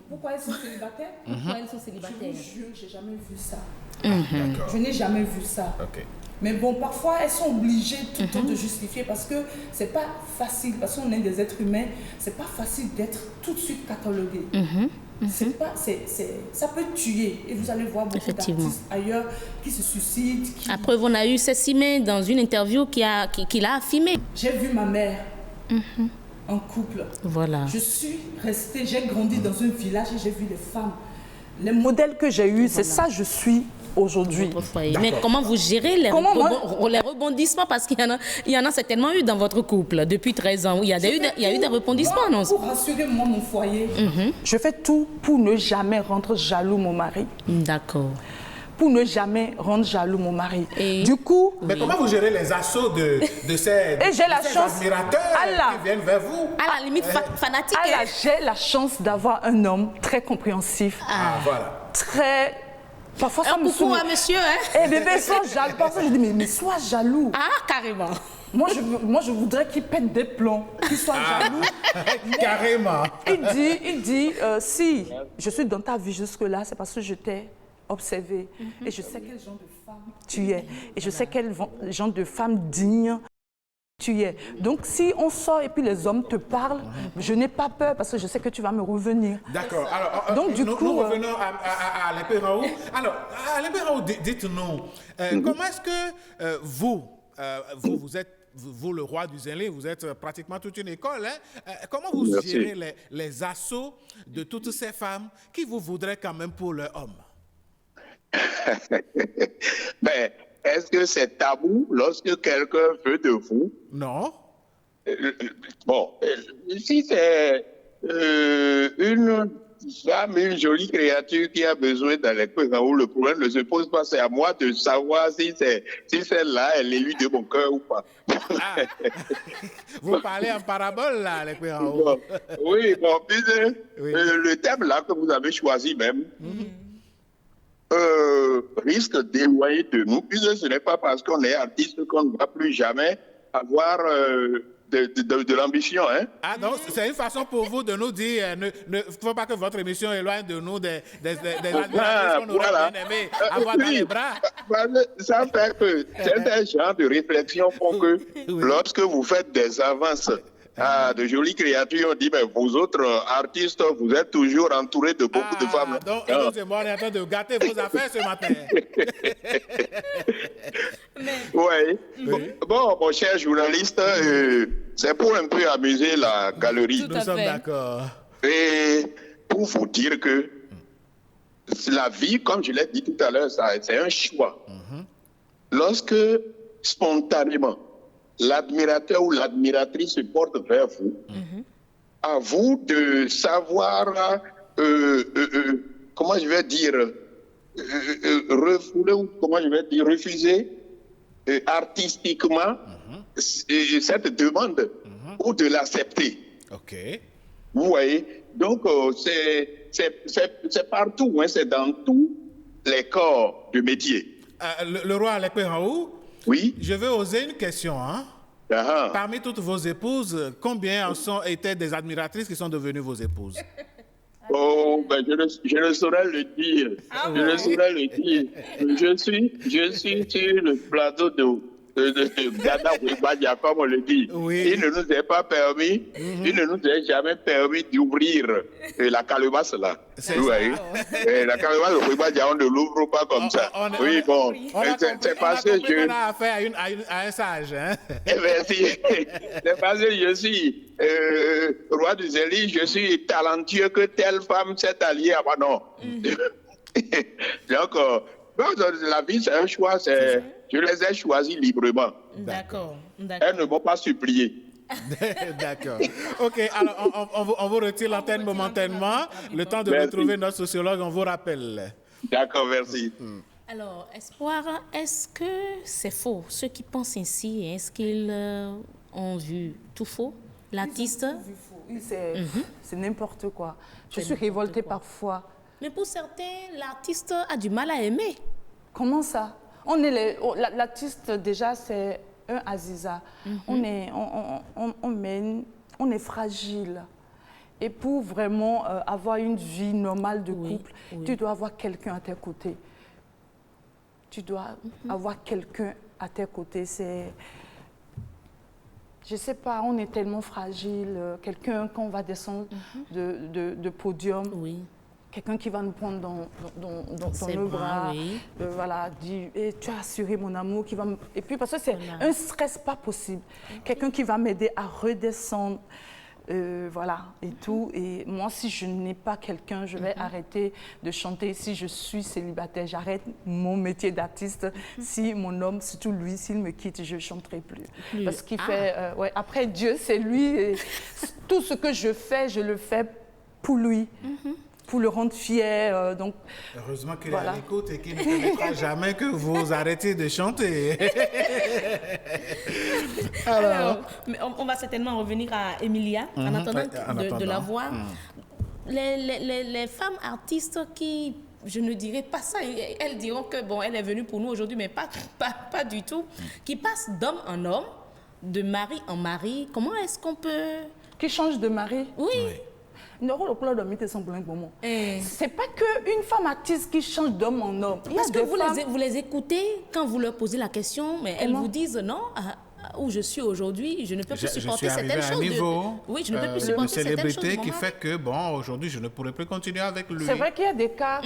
Pourquoi elles sont célibataires? pourquoi elles sont célibataires. Je vous jure, je n'ai jamais vu ça. Je n'ai jamais vu ça. OK. Mais bon, parfois, elles sont obligées tout le temps de justifier parce que c'est pas facile, parce qu'on est des êtres humains, c'est pas facile d'être tout de suite catalogué. Ça peut tuer. Et vous allez voir beaucoup d'artistes ailleurs qui se suicident. Après, on a eu Cécimé dans une interview qui l'a affirmé. J'ai vu ma mère en couple. Voilà. Je suis restée, j'ai grandi dans un village et j'ai vu des femmes. Les modèles que j'ai eus, c'est ça je suis aujourd'hui. Mais comment vous gérez les rebondissements? Parce qu'il y en a certainement eu dans votre couple depuis 13 ans. Il y a eu des rebondissements, non? Pour rassurer moi, mon foyer, je fais tout pour ne jamais rendre jaloux mon mari. D'accord. Pour ne jamais rendre jaloux mon mari. Et du coup... Mais comment vous gérez les assauts de ces admirateurs qui viennent vers vous? À la limite fanatique. J'ai la chance d'avoir un homme très compréhensif. Voilà. Très... Parfois, ça me coucou à monsieur, hein? Eh bébé, sois jaloux. Parfois, je dis, mais sois jaloux. Ah, carrément. Moi, je voudrais qu'il pète des plombs, qu'il soit jaloux. Carrément. Il dit, si je suis dans ta vie jusque-là, c'est parce que je t'ai observé. Et je sais quel genre de femme tu es. Et je sais quel genre de femme digne tu es. Donc, si on sort et puis les hommes te parlent, je n'ai pas peur parce que je sais que tu vas me revenir. D'accord. Alors, donc, du coup, nous revenons à Alain Raoult. Alors, Alain Raoult, dites-nous, comment est-ce que vous êtes, vous, le roi du Zélé, vous êtes pratiquement toute une école, hein? Comment vous gérez les assauts de toutes ces femmes qui vous voudraient quand même pour leur homme? Ben, est-ce que c'est tabou lorsque quelqu'un veut de vous? Non. Bon, si c'est une femme, une jolie créature qui a besoin d'aller où le problème ne se pose pas, c'est à moi de savoir si celle-là, elle est lui de mon cœur ou pas. Vous parlez en parabole, là, les bon, oui, bon, le thème là que vous avez choisi même, risque d'éloigner de nous, puisque ce n'est pas parce qu'on est artiste qu'on ne va plus jamais avoir de l'ambition. Hein? Ah non, c'est une façon pour vous de nous dire, ne faut pas que votre émission éloigne de nous des admiratrices qu'on aurait bien aimé avoir dans les bras. Ça fait que c'est un genre de réflexion pour que lorsque vous faites des avances Ah, de jolies créatures, on dit, mais vous autres artistes, vous êtes toujours entourés de beaucoup de femmes. Donc, excusez-moi, on est en train de gâter vos affaires ce matin. Ouais. Bon, mon cher journaliste, c'est pour un peu amuser la galerie. Nous sommes d'accord. Et pour vous dire que la vie, comme je l'ai dit tout à l'heure, c'est un choix. Lorsque, spontanément, l'admirateur ou l'admiratrice se porte vers vous, à vous de savoir, comment je vais dire, refouler ou comment je vais dire, refuser artistiquement cette demande ou de l'accepter. OK. Vous voyez? Donc, c'est partout, hein, c'est dans tous les corps de métier. Le roi Alekpe Raoult, oui. Je vais oser une question. Hein? Parmi toutes vos épouses, combien étaient des admiratrices qui sont devenues vos épouses? Oh, ben je ne saurais le dire. Je ne saurais le dire. Je suis sur le plateau de Gada Ouébadia, comme on le dit. Oui. Il ne nous est pas permis, il ne nous est jamais permis d'ouvrir la calebasse là. C'est vous voyez? La calebasse de Ouébadia, on ne l'ouvre pas comme ça. Oui, bon. C'est parce que on a affaire à un sage. Hein? Merci. C'est parce que je suis roi du Zélie, je suis talentueux que telle femme s'est alliée à moi. Non. Donc, la vie, c'est un choix. Je les ai choisis librement. D'accord. Elles ne m'ont pas supplié. D'accord. OK, alors on vous retire l'antenne momentanément. Le temps de retrouver notre sociologue, on vous rappelle. D'accord, merci. Alors, Espoir, est-ce que c'est faux? Ceux qui pensent ainsi, est-ce qu'ils ont vu tout faux? L'artiste? C'est n'importe quoi. Je suis révoltée parfois. Mais pour certains, l'artiste a du mal à aimer. Comment ça? L'artiste, déjà, c'est un Aziza. On est fragile. Et pour vraiment avoir une vie normale de couple, tu dois avoir quelqu'un à tes côtés. Tu dois avoir quelqu'un à tes côtés. Je ne sais pas, on est tellement fragile. Quelqu'un, quand on va descendre de podium, quelqu'un qui va nous prendre dans le bras, voilà, dit tu as assuré mon amour, qui va me... Et puis parce que c'est un stress pas possible. Quelqu'un qui va m'aider à redescendre, voilà, et tout. Et moi, si je n'ai pas quelqu'un, je vais arrêter de chanter. Si je suis célibataire, j'arrête mon métier d'artiste. Si mon homme, surtout lui, s'il me quitte, je ne chanterai plus. Parce qu'il fait... après Dieu, c'est lui. Et tout ce que je fais, je le fais pour lui. Pour le rendre fier. Donc, heureusement qu'il est à l'écoute et qu'il ne permettra jamais que vous arrêtiez de chanter. Alors, on va certainement revenir à Emilia en attendant de la voir. Les femmes artistes qui, je ne dirais pas ça, elles diront que bon, elle est venue pour nous aujourd'hui, mais pas du tout, qui passent d'homme en homme, de mari en mari. Comment est-ce qu'on peut... Qui change de mari? Oui. C'est pas qu'une femme artiste qui change d'homme en homme. Parce que vous les écoutez quand vous leur posez la question, mais elles vous disent non, où je suis aujourd'hui, je ne peux plus supporter certaines choses. Oui, je ne peux plus supporter certaines choses. Célébrité qui fait que, bon, aujourd'hui, je ne pourrais plus continuer avec lui. C'est vrai qu'il y a des cas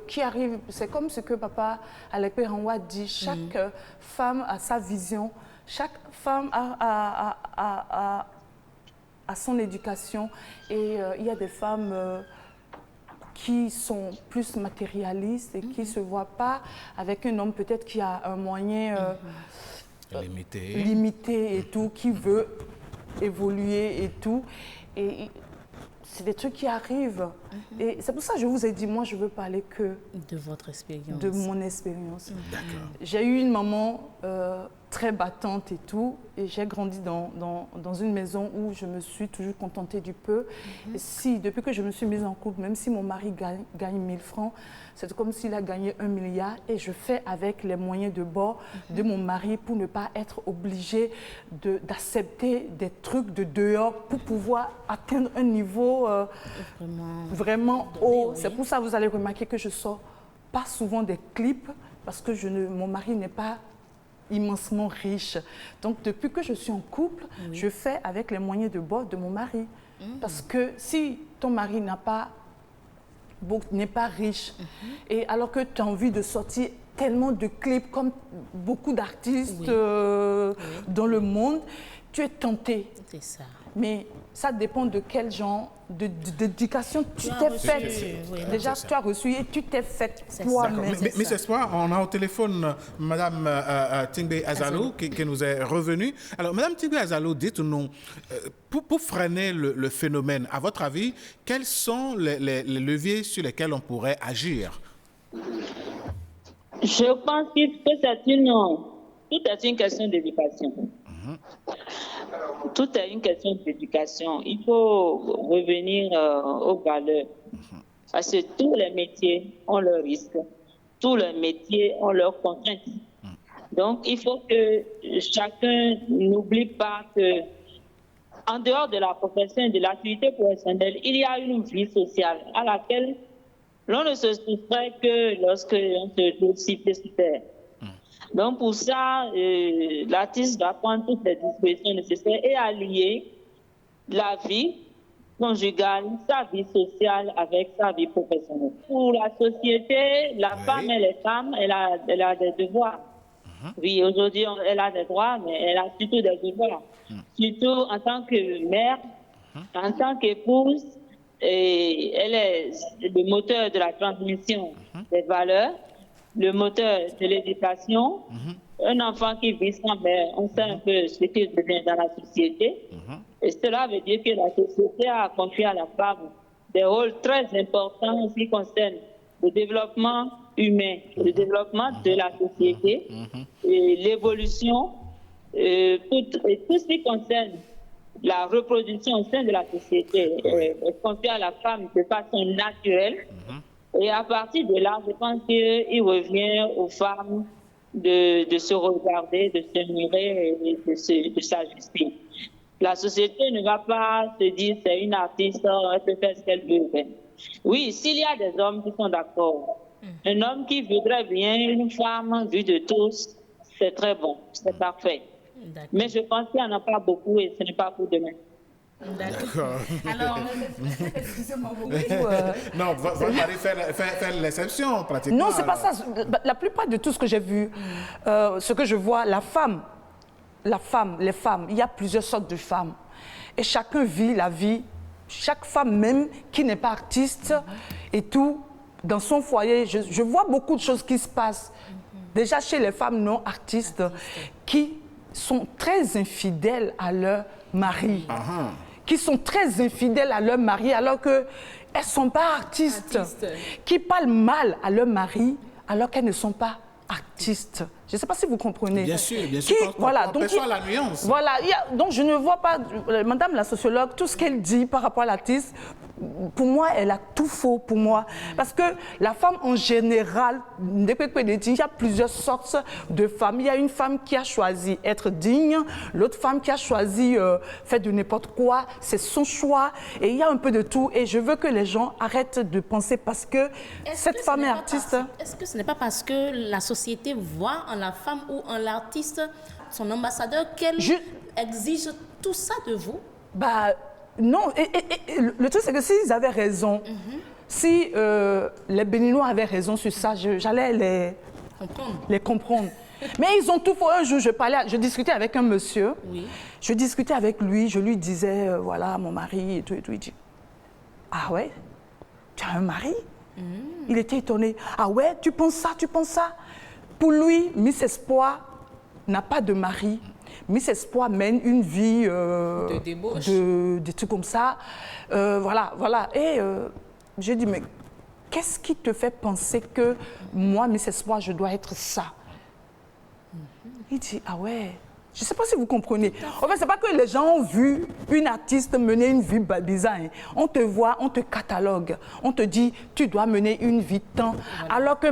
qui arrivent. C'est comme ce que papa Alekpe Raoult dit. Chaque femme a sa vision. Chaque femme a son éducation et il y a des femmes qui sont plus matérialistes et qui ne se voient pas avec un homme peut-être qui a un moyen limité et tout, qui veut évoluer et tout. Et c'est des trucs qui arrivent. Et c'est pour ça que je vous ai dit, moi je veux parler que de votre expérience. De mon expérience. D'accord. J'ai eu une maman très battante et tout, et j'ai grandi dans une maison où je me suis toujours contentée du peu. Et si, depuis que je me suis mise en couple, même si mon mari gagne 1000 francs, c'est comme s'il a gagné 1 milliard, et je fais avec les moyens de bord de mon mari pour ne pas être obligée d'accepter des trucs de dehors pour pouvoir atteindre un niveau vraiment haut. C'est pour ça que vous allez remarquer que je sors pas souvent des clips, parce que mon mari n'est pas... immensement riche. Donc, depuis que je suis en couple, je fais avec les moyens de bord de mon mari. Parce que si ton mari n'est pas riche, et alors que tu as envie de sortir tellement de clips comme beaucoup d'artistes dans le monde, tu es tenté. C'est ça. Mais ça dépend de quel genre d'éducation tu t'es faite. Déjà, tu as reçu et tu t'es faite toi-même. Miss Espoir, on a au téléphone Madame Tingbe Azalo qui nous est revenue. Alors, Madame Tingbe Azalo, dites-nous, pour freiner le phénomène, à votre avis, quels sont les leviers sur lesquels on pourrait agir? Je pense que tout est une question d'éducation. Tout est une question d'éducation. Il faut revenir aux valeurs. Parce que tous les métiers ont leurs risques. Tous les métiers ont leurs contraintes. Donc, il faut que chacun n'oublie pas que, en dehors de la profession et de l'activité professionnelle, il y a une vie sociale à laquelle l'on ne se soustrait que lorsque l'on se trouve cité sur terre. Donc pour ça, l'artiste va prendre toutes les dispositions nécessaires et allier la vie conjugale, sa vie sociale avec sa vie professionnelle. Pour la société, la femme et les femmes, elle a des devoirs. Oui, aujourd'hui, elle a des droits, mais elle a surtout des devoirs. Surtout en tant que mère, en tant qu'épouse, elle est le moteur de la transmission des valeurs, le moteur de l'éducation. Un enfant qui vit sans mère, on sait un peu ce qu'il devient dans la société. Et cela veut dire que la société a confié à la femme des rôles très importants en ce qui concerne le développement humain, le développement de la société, et l'évolution, et tout ce qui concerne la reproduction au sein de la société est confiée à la femme de façon naturelle. Et à partir de là, je pense qu'il revient aux femmes de se regarder, de se mirer et de s'ajuster. La société ne va pas se dire c'est une artiste, elle peut faire ce qu'elle veut. Oui, s'il y a des hommes qui sont d'accord, un homme qui voudrait bien une femme vue de tous, c'est très bon, c'est parfait. Mais je pense qu'il n'y en a pas beaucoup et ce n'est pas pour demain. D'accord. Alors, excusez-moi beaucoup. Non, votre mari fait l'exception pratiquement. Non, c'est pas ça. La plupart de tout ce que j'ai vu, ce que je vois, les femmes, il y a plusieurs sortes de femmes. Et chacun vit la vie, chaque femme même qui n'est pas artiste et tout, dans son foyer, je vois beaucoup de choses qui se passent. Déjà chez les femmes non artistes qui sont très infidèles à leur mari. Qui sont très infidèles à leur mari alors qu'elles ne sont pas artistes. Qui parlent mal à leur mari alors qu'elles ne sont pas artistes. Je ne sais pas si vous comprenez. Bien sûr, bien sûr. Voilà, donc la nuance. Voilà, donc je ne vois pas, madame la sociologue, tout ce qu'elle dit par rapport à l'artiste, pour moi, elle a tout faux pour moi. Parce que la femme en général, il y a plusieurs sortes de femmes. Il y a une femme qui a choisi être digne, l'autre femme qui a choisi faire de n'importe quoi, c'est son choix. Et il y a un peu de tout. Et je veux que les gens arrêtent de penser parce que cette femme est artiste. Est-ce que ce n'est pas parce que la société voit en la femme ou en l'artiste son ambassadeur qu'elle exige tout ça de vous? Non, et le truc c'est que s'ils avaient raison, si les Béninois avaient raison sur ça, j'allais les comprendre. Mais ils ont tout faux. Un jour, je discutais avec un monsieur, je discutais avec lui, je lui disais, voilà, mon mari et tout, il dit, ah ouais, tu as un mari? Il était étonné, ah ouais, tu penses ça, tu penses ça? Pour lui, Miss Espoir n'a pas de mari. Miss Espoir mène une vie de débauche, des trucs comme ça. Voilà. Et j'ai dit, mais qu'est-ce qui te fait penser que moi, Miss Espoir, je dois être ça? Il dit, ah ouais, Je ne sais pas si vous comprenez. En fait, ce n'est pas que les gens ont vu une artiste mener une vie bizarre. Hein. On te voit, on te catalogue. On te dit, tu dois mener une vie tant. Alors que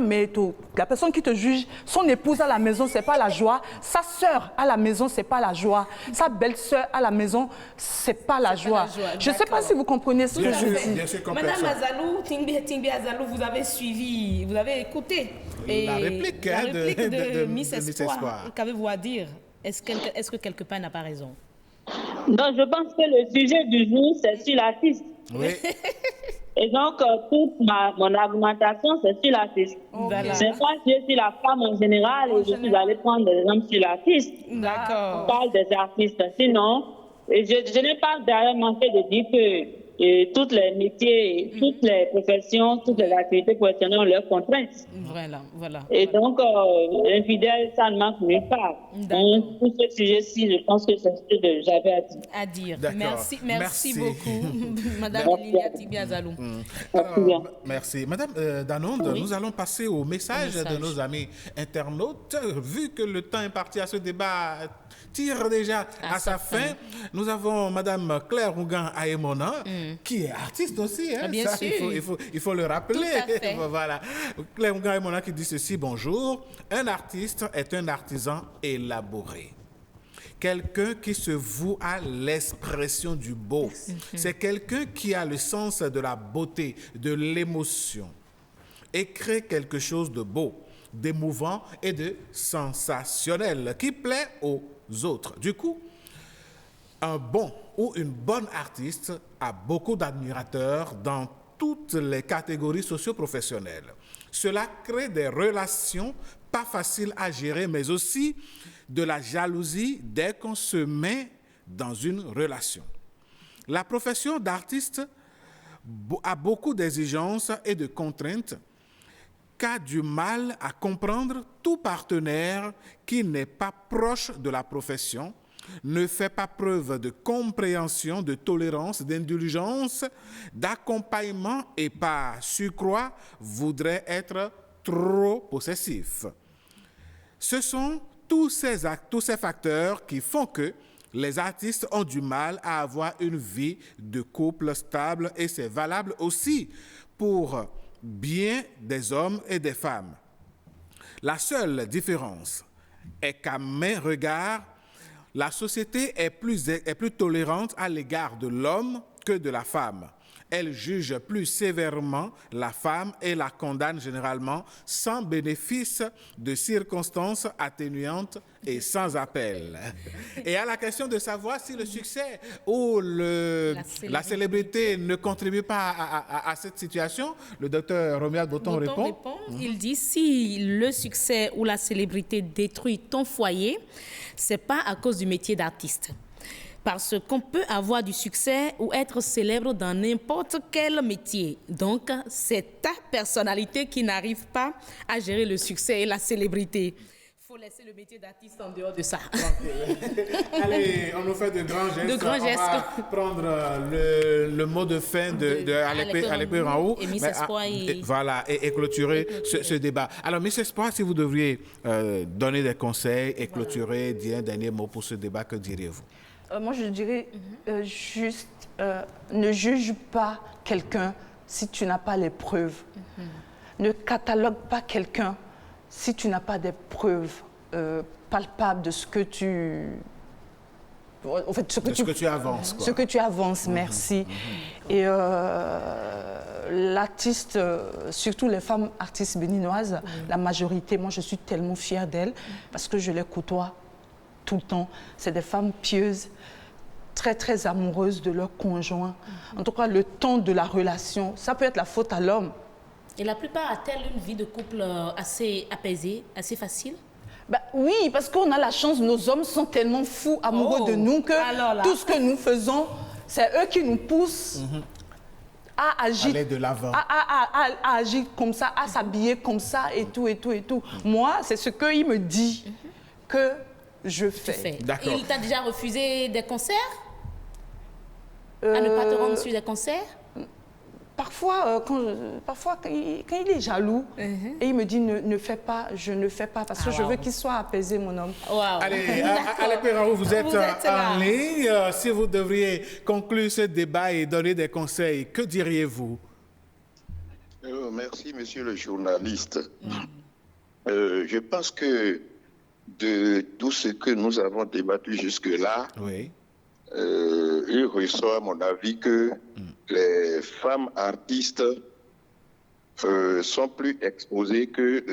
la personne qui te juge, son épouse à la maison, ce n'est pas la joie. Sa sœur à la maison, ce n'est pas la joie. Sa belle-sœur à la maison, ce n'est pas la joie. Je ne sais pas si vous comprenez ce que je dis. Madame Azalou, Tingbi Azalou, vous avez suivi, vous avez écouté la réplique de Miss Espoir. Qu'avez-vous à dire? Est-ce que quelque part n'a pas raison? Non, je pense que le sujet du jour, c'est sur l'artiste. Oui. Et donc, toute mon argumentation, c'est sur l'artiste. Voilà. C'est pas sur la femme en général, et je suis allée prendre des exemples sur l'artiste. D'accord. On parle des artistes. Sinon, je n'ai pas d'ailleurs manqué de dire que tous les métiers, toutes les professions, toutes les activités professionnelles ont leurs contraintes. Voilà. Et donc, infidèle, ça ne manque nulle part. Donc, pour ce sujet-ci, je pense que c'est ce que j'avais à dire. Merci beaucoup, Madame Lilia Tingbi Azalou. Merci. Madame Danonde, nous allons passer au message de nos amis internautes. Vu que le temps imparti à ce débat tire déjà à sa fin, nous avons Madame Claire Rougan Aemona, qui est artiste aussi. Hein, bien ça, sûr. il faut le rappeler. Tout à fait. Voilà. Claire Rougan Aemona qui dit ceci, bonjour. Un artiste est un artisan élaboré. Quelqu'un qui se voue à l'expression du beau. C'est quelqu'un qui a le sens de la beauté, de l'émotion et crée quelque chose de beau, d'émouvant et de sensationnel qui plaît aux autres. Du coup, un bon ou une bonne artiste a beaucoup d'admirateurs dans toutes les catégories socio-professionnelles. Cela crée des relations pas faciles à gérer, mais aussi de la jalousie dès qu'on se met dans une relation. La profession d'artiste a beaucoup d'exigences et de contraintes qu'a du mal à comprendre tout partenaire qui n'est pas proche de la profession, ne fait pas preuve de compréhension, de tolérance, d'indulgence, d'accompagnement et par surcroît voudrait être trop possessif. Ce sont tous ces facteurs qui font que les artistes ont du mal à avoir une vie de couple stable et c'est valable aussi pour bien des hommes et des femmes. La seule différence est qu'à main regard, la société est plus tolérante à l'égard de l'homme que de la femme. Elle juge plus sévèrement la femme et la condamne généralement sans bénéfice de circonstances atténuantes et sans appel. Et à la question de savoir si le succès ou la célébrité ne contribue pas à cette situation, le docteur Romuald Botton répond. Il dit si le succès ou la célébrité détruit ton foyer, c'est pas à cause du métier d'artiste. Parce qu'on peut avoir du succès ou être célèbre dans n'importe quel métier. Donc, c'est ta personnalité qui n'arrive pas à gérer le succès et la célébrité. Il faut laisser le métier d'artiste en dehors de ça. Allez, on nous fait de grands gestes. On va prendre le mot de fin à l'épée en haut. Et Miss Espoir. Voilà, et clôturer ce débat. Alors, Miss Espoir, si vous devriez donner des conseils et clôturer, dire un dernier mot pour ce débat, que diriez-vous? Moi, je dirais juste, ne juge pas quelqu'un si tu n'as pas les preuves. Ne catalogue pas quelqu'un si tu n'as pas des preuves palpables de ce que tu... En fait, ce que tu avances. Quoi. Ce que tu avances, merci. Et l'artiste, surtout les femmes artistes béninoises, la majorité, moi, je suis tellement fière d'elles parce que je les côtoie tout le temps. C'est des femmes pieuses, très, très amoureuses de leur conjoint. En tout cas, le temps de la relation, ça peut être la faute à l'homme. Et la plupart a-t-elle une vie de couple assez apaisée, assez facile? Oui, parce qu'on a la chance, nos hommes sont tellement fous, amoureux de nous que tout ce que nous faisons, c'est eux qui nous poussent à agir, aller de l'avant. À agir comme ça, à s'habiller comme ça et tout, et tout, et tout. Moi, c'est ce qu'il me dit que je fais. D'accord. Il t'a déjà refusé des concerts? À ne pas te rendre sur des concerts? Parfois, quand il est jaloux et il me dit ne fais pas, je ne fais pas parce que je veux qu'il soit apaisé, mon homme. Wow. Allez, Perrault, vous êtes en ligne. Si vous devriez conclure ce débat et donner des conseils, que diriez-vous? Merci, monsieur le journaliste. Je pense que de tout ce que nous avons débattu jusque-là, il ressort, à mon avis, que les femmes artistes sont plus exposées que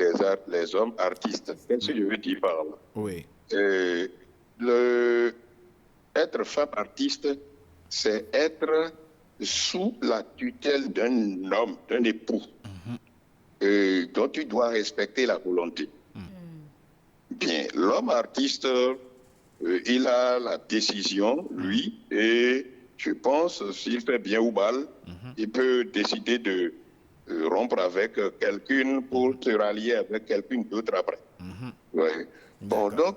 les hommes artistes. Qu'est-ce que je veux dire par là? Oui. Être femme artiste, c'est être sous la tutelle d'un homme, d'un époux, dont tu dois respecter la volonté. Bien, l'homme artiste, il a la décision, lui, et je pense, s'il fait bien ou mal, il peut décider de rompre avec quelqu'un pour se rallier avec quelqu'un d'autre après. Ouais. Bon, donc,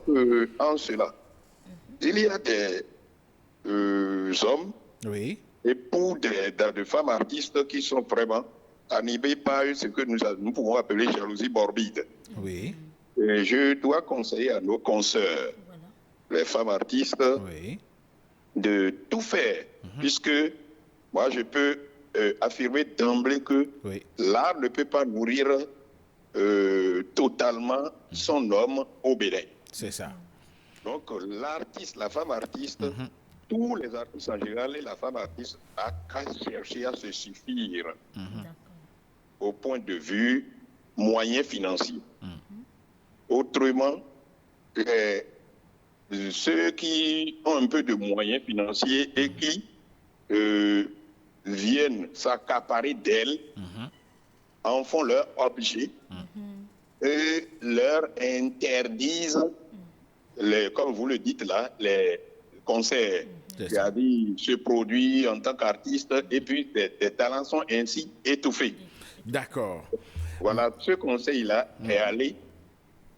en cela, il y a des hommes, époux de femmes artistes qui sont vraiment animés par ce que nous pouvons appeler jalousie morbide. Oui. Et je dois conseiller à nos consoeurs, les femmes artistes, de tout faire, puisque moi je peux affirmer d'emblée que l'art ne peut pas nourrir totalement son homme au Bénin. C'est ça. Donc l'artiste, la femme artiste, tous les artistes en général et la femme artiste n'a qu'à chercher à se suffire au point de vue moyen financier. Autrement, ceux qui ont un peu de moyens financiers et qui viennent s'accaparer d'elles en font leur objet et leur interdisent, comme vous le dites là, les concerts. C'est-à-dire se produit en tant qu'artiste et puis des talents sont ainsi étouffés. D'accord. Voilà, ce conseil-là est allé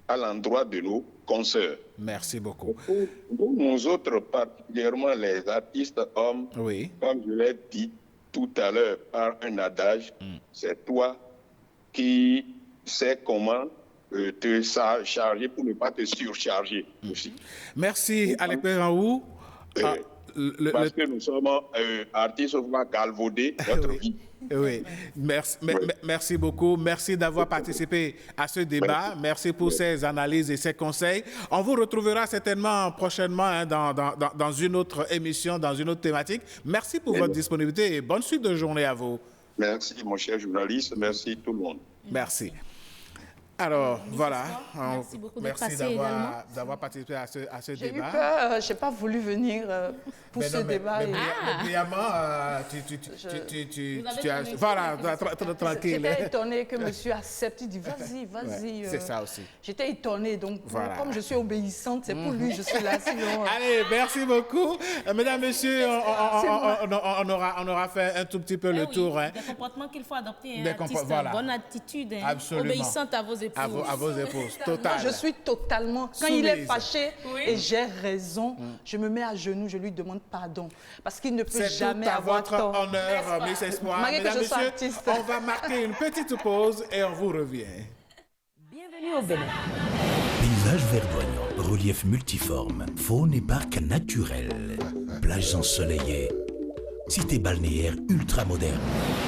à l'endroit de nos consoeurs. Merci beaucoup. Pour nous autres, particulièrement les artistes hommes, comme je l'ai dit tout à l'heure par un adage, c'est toi qui sais comment te charger pour ne pas te surcharger aussi. Merci, Alec Perrault. Parce que nous sommes artistes, on va galvauder notre vie. Oui, merci beaucoup. Merci d'avoir participé à ce débat. Merci pour ces analyses et ces conseils. On vous retrouvera certainement prochainement dans une autre émission, dans une autre thématique. Merci pour votre disponibilité et bonne suite de journée à vous. Merci, mon cher journaliste. Merci tout le monde. Merci. Alors, voilà. Merci beaucoup d'être passé d'avoir participé à ce débat. J'ai eu peur, je n'ai pas voulu venir pour ce débat. Brillamment, voilà, tranquille. J'étais étonnée que monsieur accepte, il dit vas-y. C'est ça aussi. J'étais étonnée, donc comme je suis obéissante, c'est pour lui, je suis là. Sinon, allez, merci beaucoup. Mesdames, messieurs, on aura fait un tout petit peu le tour. Des comportements qu'il faut adopter, bonne attitude, obéissante à vos épouses. À vos épouses, total. Je suis totalement... Quand il est fâché et j'ai raison, je me mets à genoux, je lui demande pardon. Parce qu'il ne peut jamais avoir tort. C'est tout à votre honneur, Miss Espoir. Mesdames, messieurs, on va marquer une petite pause et on vous revient. Bienvenue au Bénin. Paysage verdoyant, relief multiforme, faune et parc naturel, plages ensoleillées, cité balnéaire ultra moderne,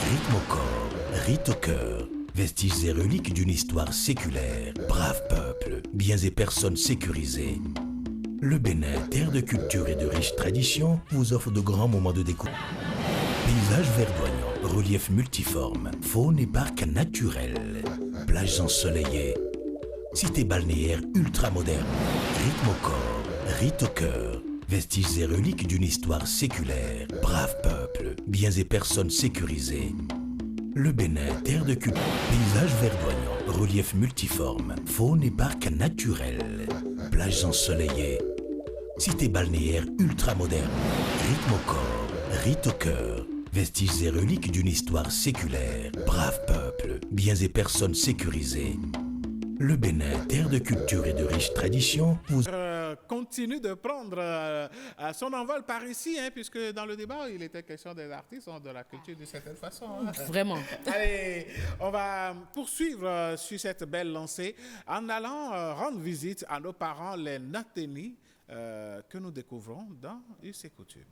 rythme au corps, rite au cœur. Vestiges et reliques d'une histoire séculaire, brave peuple, biens et personnes sécurisées. Le Bénin, terre de culture et de riches traditions, vous offre de grands moments de découverte. Paysages verdoyants, relief multiforme, faune et parc naturel, plages ensoleillées, cité balnéaire ultra moderne, rythme au corps, rite au cœur. Vestiges et reliques d'une histoire séculaire, brave peuple, biens et personnes sécurisées. Le Bénin, terre de culture, paysages verdoyants, relief multiforme, faune et parc naturel, plages ensoleillées, cité balnéaire ultra moderne, rythme au corps, rite au cœur, vestiges et reliques d'une histoire séculaire, brave peuple, biens et personnes sécurisées. Le Bénin, terre de culture et de riches traditions, vous... continue de prendre son envol par ici, hein, puisque dans le débat, il était question des artistes, de la culture d'une certaine façon. Hein. Vraiment. Allez, on va poursuivre sur cette belle lancée en allant rendre visite à nos parents, les Nateni, que nous découvrons dans Us et Coutumes.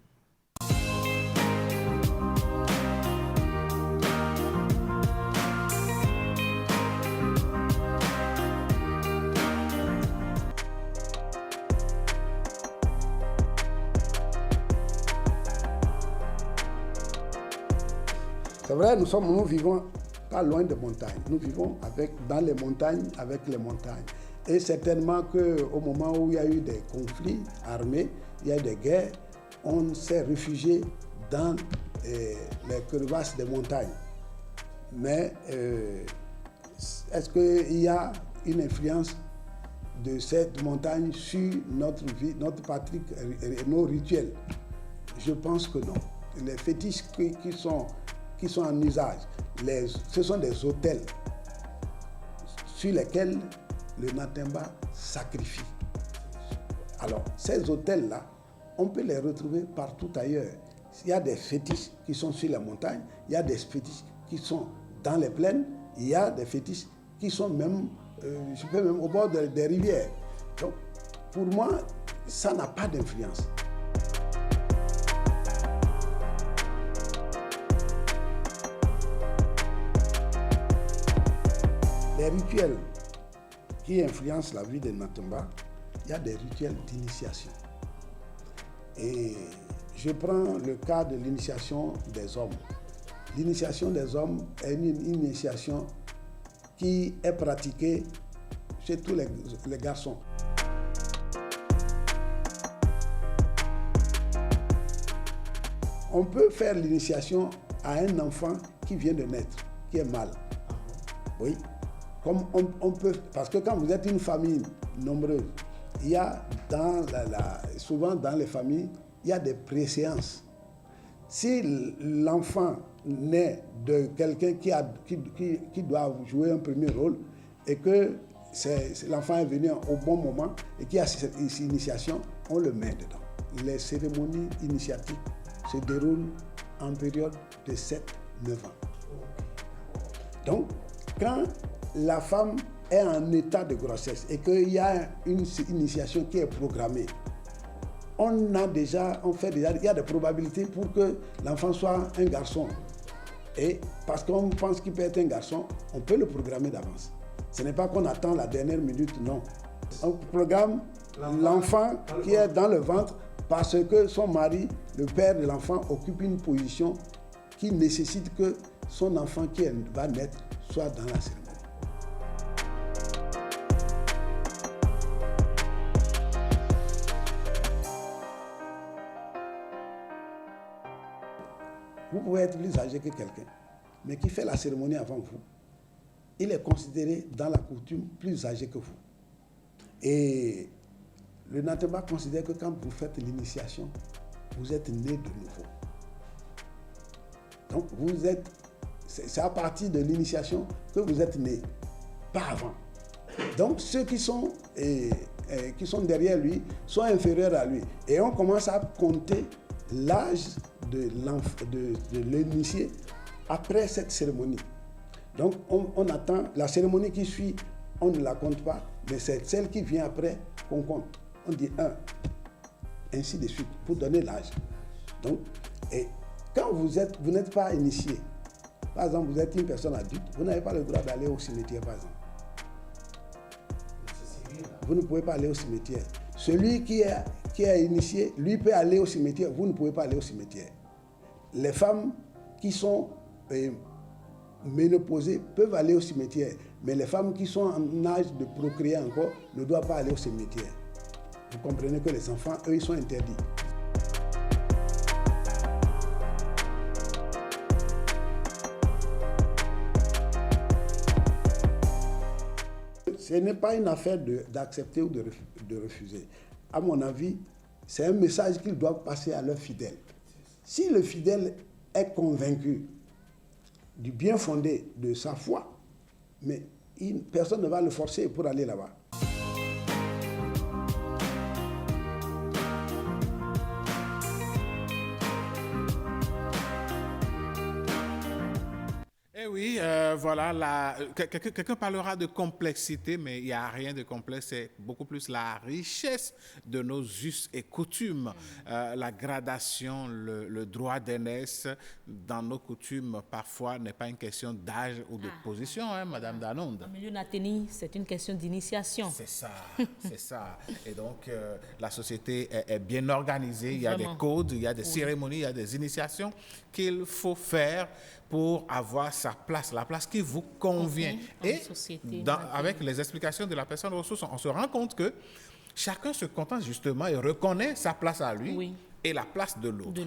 C'est vrai, nous vivons pas loin des montagnes. Nous vivons dans les montagnes, avec les montagnes. Et certainement qu'au moment où il y a eu des conflits armés, il y a eu des guerres, on s'est réfugié dans les crevasses des montagnes. Mais est-ce qu'il y a une influence de cette montagne sur notre vie, notre pratique et nos rituels? Je pense que non. Les fétiches qui sont en usage, ce sont des autels sur lesquels le Natemba sacrifie. Alors, ces autels-là, on peut les retrouver partout ailleurs. Il y a des fétiches qui sont sur les montagnes, il y a des fétiches qui sont dans les plaines, il y a des fétiches qui sont même, même au bord des rivières. Donc, pour moi, ça n'a pas d'influence. Les rituels qui influencent la vie des Natemba, il y a des rituels d'initiation. Et je prends le cas de l'initiation des hommes. L'initiation des hommes est une initiation qui est pratiquée chez tous les garçons. On peut faire l'initiation à un enfant qui vient de naître, qui est mâle. Oui. Comme on peut, parce que quand vous êtes une famille nombreuse, il y a souvent dans les familles, il y a des préséances. Si l'enfant naît de quelqu'un qui doit jouer un premier rôle et que l'enfant est venu au bon moment et qui a cette initiation, on le met dedans. Les cérémonies initiatiques se déroulent en période de 7-9 ans. Donc, quand la femme est en état de grossesse et qu'il y a une initiation qui est programmée, il y a des probabilités pour que l'enfant soit un garçon. Et parce qu'on pense qu'il peut être un garçon, on peut le programmer d'avance. Ce n'est pas qu'on attend la dernière minute, non. On programme l'enfant qui est dans le ventre parce que son mari, le père de l'enfant, occupe une position qui nécessite que son enfant qui va naître soit dans la cérémonie. Vous pouvez être plus âgé que quelqu'un, mais qui fait la cérémonie avant vous. Il est considéré dans la coutume plus âgé que vous. Et le Natemba considère que quand vous faites l'initiation, vous êtes né de nouveau. Donc c'est à partir de l'initiation que vous êtes né, pas avant. Donc ceux qui sont derrière lui sont inférieurs à lui. Et on commence à compter l'âge de l'initié après cette cérémonie. Donc on attend, la cérémonie qui suit, on ne la compte pas, mais c'est celle qui vient après qu'on compte. On dit 1, ainsi de suite, pour donner l'âge. Donc, et quand vous n'êtes pas initié, par exemple, vous êtes une personne adulte, vous n'avez pas le droit d'aller au cimetière, par exemple. Vous ne pouvez pas aller au cimetière. Celui qui est initié, lui peut aller au cimetière, vous ne pouvez pas aller au cimetière. Les femmes qui sont ménopausées peuvent aller au cimetière, mais les femmes qui sont en âge de procréer encore ne doivent pas aller au cimetière. Vous comprenez que les enfants, eux, ils sont interdits. Ce n'est pas une affaire d'accepter ou de refuser. À mon avis, c'est un message qu'ils doivent passer à leurs fidèles. Si le fidèle est convaincu du bien fondé de sa foi, mais personne ne va le forcer pour aller là-bas. Eh oui, voilà, quelqu'un parlera de complexité, mais il n'y a rien de complexe, c'est beaucoup plus la richesse de nos us et coutumes, la gradation, le droit d'aînesse dans nos coutumes, parfois, n'est pas une question d'âge ou de position, hein, Madame Danonde. En milieu nathéni, c'est une question d'initiation. C'est ça, c'est ça. Et donc, la société est bien organisée, il y a des codes, il y a des cérémonies, il y a des initiations qu'il faut faire pour avoir sa place, la place qui vous convient. Et avec les explications de la personne ressource, on se rend compte que chacun se contente justement et reconnaît sa place à lui et la place de l'autre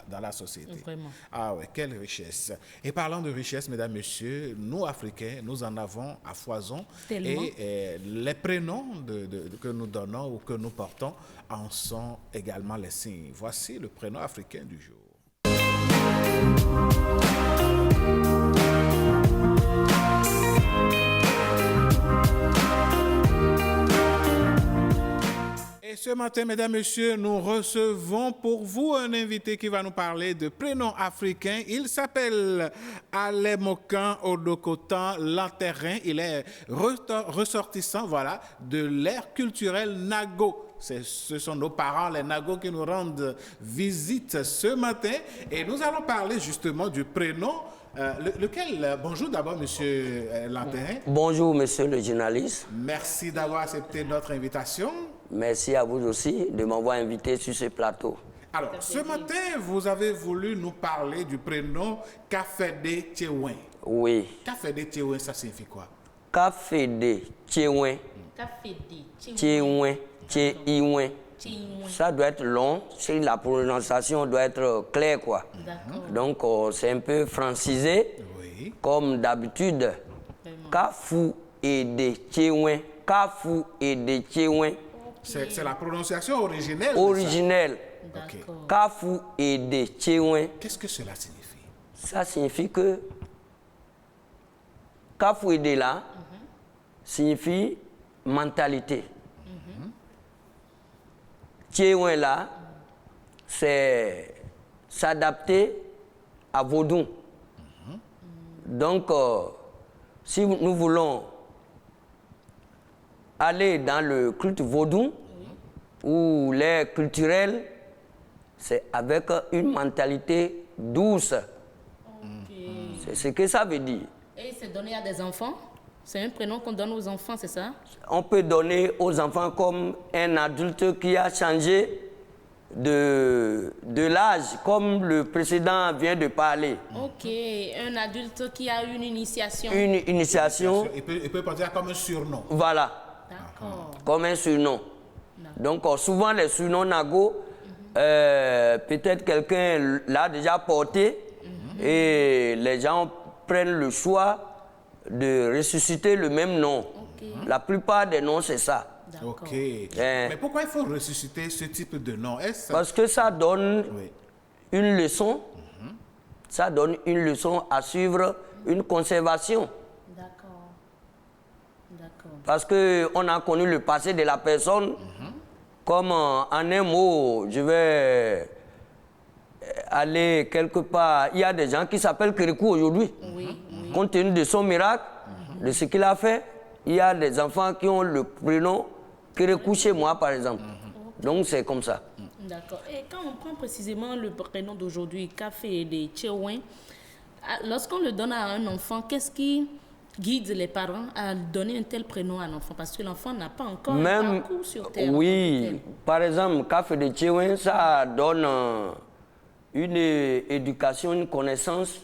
dans la société. Vraiment. Ah ouais, quelle richesse. Et parlant de richesse, mesdames, messieurs, nous, Africains, nous en avons à foison. Tellement. Et les prénoms que nous donnons ou que nous portons en sont également les signes. Voici le prénom africain du jour. Et ce matin, mesdames, messieurs, nous recevons pour vous un invité qui va nous parler de prénoms africains. Il s'appelle Alemokan Odokotan Lanterrain. Il est ressortissant, voilà, de l'ère culturelle Nago. Ce sont nos parents, les Nago, qui nous rendent visite ce matin. Et nous allons parler justement du prénom. Bonjour d'abord, monsieur Lanterrain. Bonjour, monsieur le journaliste. Merci d'avoir accepté notre invitation. Merci à vous aussi de m'avoir invité sur ce plateau. Alors, ce matin, vous avez voulu nous parler du prénom Kafede Tchewen. Oui. Kafede Tchewen, ça signifie quoi? Kafede Tchewen. Tchewen. Tchewen. Ça doit être long, si la prononciation doit être claire, quoi. Donc, c'est un peu francisé, comme d'habitude. Kafu et de Tchewen. Kafu et de Tchewen. C'est la prononciation originelle. Originelle. Kafu et de Tchewen. Qu'est-ce que cela signifie? Ça signifie que Kafu et de là signifie mentalité. Tchewen là, c'est s'adapter à Vodou. Donc, si nous voulons aller dans le culte vaudou ou l'air culturel, c'est avec une mentalité douce. C'est ce que ça veut dire. Et c'est donné à des enfants? C'est un prénom qu'on donne aux enfants, c'est ça? On peut donner aux enfants comme un adulte qui a changé de l'âge, comme le précédent vient de parler. Ok, un adulte qui a une initiation. Une initiation. Il peut partir comme un surnom. Voilà. D'accord. Comme un surnom. Donc souvent les surnoms Nago, peut-être quelqu'un l'a déjà porté et les gens prennent le choix de ressusciter le même nom. La plupart des noms, c'est ça. Ok. Mais pourquoi il faut ressusciter ce type de nom? Parce que ça donne une leçon. Ça donne une leçon à suivre, une conservation. D'accord. Parce qu'on a connu le passé de la personne. Comme en un mot, je vais aller quelque part. Il y a des gens qui s'appellent Kirikou aujourd'hui. Compte tenu de son miracle, de ce qu'il a fait, il y a des enfants qui ont le prénom Kirikou chez moi, par exemple. Donc c'est comme ça. D'accord. Et quand on prend précisément le prénom d'aujourd'hui, Café de Tchewen, lorsqu'on le donne à un enfant, qu'est-ce qui guide les parents à donner un tel prénom à l'enfant? Parce que l'enfant n'a pas encore un parcours sur terre. Oui, par exemple, Café de Tchewen, ça donne une éducation, une connaissance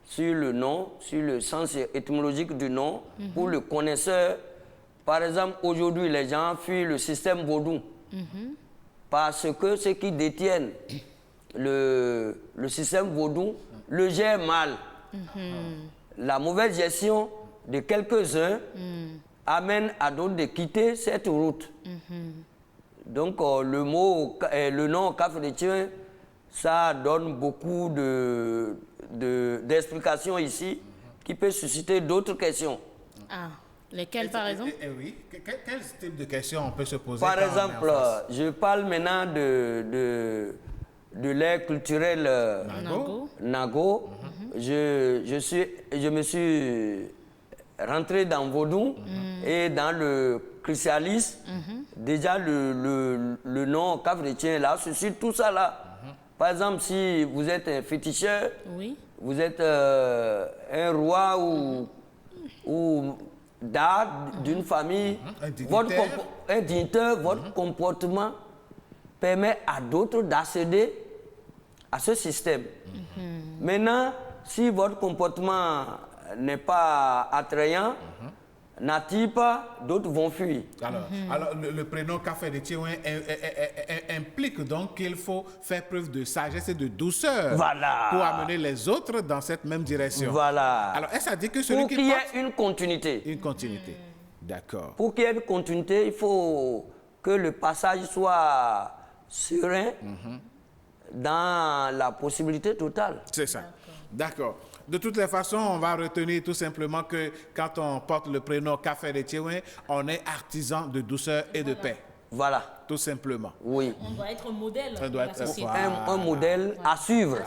sur le nom, sur le sens étymologique du nom, pour le connaisseur. Par exemple, aujourd'hui, les gens fuient le système vaudou. Parce que ceux qui détiennent le système vaudou le gèrent mal. La mauvaise gestion de quelques-uns amène à d'autres de quitter cette route. Donc, le nom Café de Tchewen, ça donne beaucoup d'explications ici qui peut susciter d'autres questions. Ah, lesquelles par exemple? Oui, quel type de questions on peut se poser? Par exemple, je parle maintenant de l'ère culturelle Nago. je me suis rentré dans Vodou et dans le christianisme. Déjà, le nom Café-des-Tiens, là, c'est sur tout ça, là. Par exemple, si vous êtes un féticheur, vous êtes un roi ou d'art d'une famille, un dignitaire, votre comportement permet à d'autres d'accéder à ce système. Maintenant, si votre comportement n'est pas attrayant, n'attire pas, d'autres vont fuir. Alors le prénom Café-des-Tiens implique donc qu'il faut faire preuve de sagesse et de douceur pour amener les autres dans cette même direction. Alors, est-ce à dire que celui pour qui qu'il y porte... ait une continuité. Une continuité. D'accord. Pour qu'il y ait une continuité, il faut que le passage soit serein dans la possibilité totale. C'est ça. D'accord. De toutes les façons, on va retenir tout simplement que quand on porte le prénom Café-des-Tiens, on est artisan de douceur et de paix. Voilà. Tout simplement. Oui. On doit être un modèle. Ça doit être un modèle à suivre.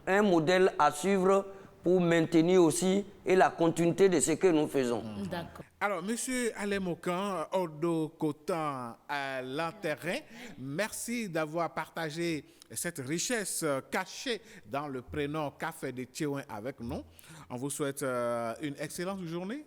Un modèle à suivre pour maintenir aussi et la continuité de ce que nous faisons. D'accord. Alors, Monsieur Alain Mokan, Ordo Cotan à l'Enterrain, merci d'avoir partagé cette richesse cachée dans le prénom Café-des-Tiens avec nous. On vous souhaite une excellente journée.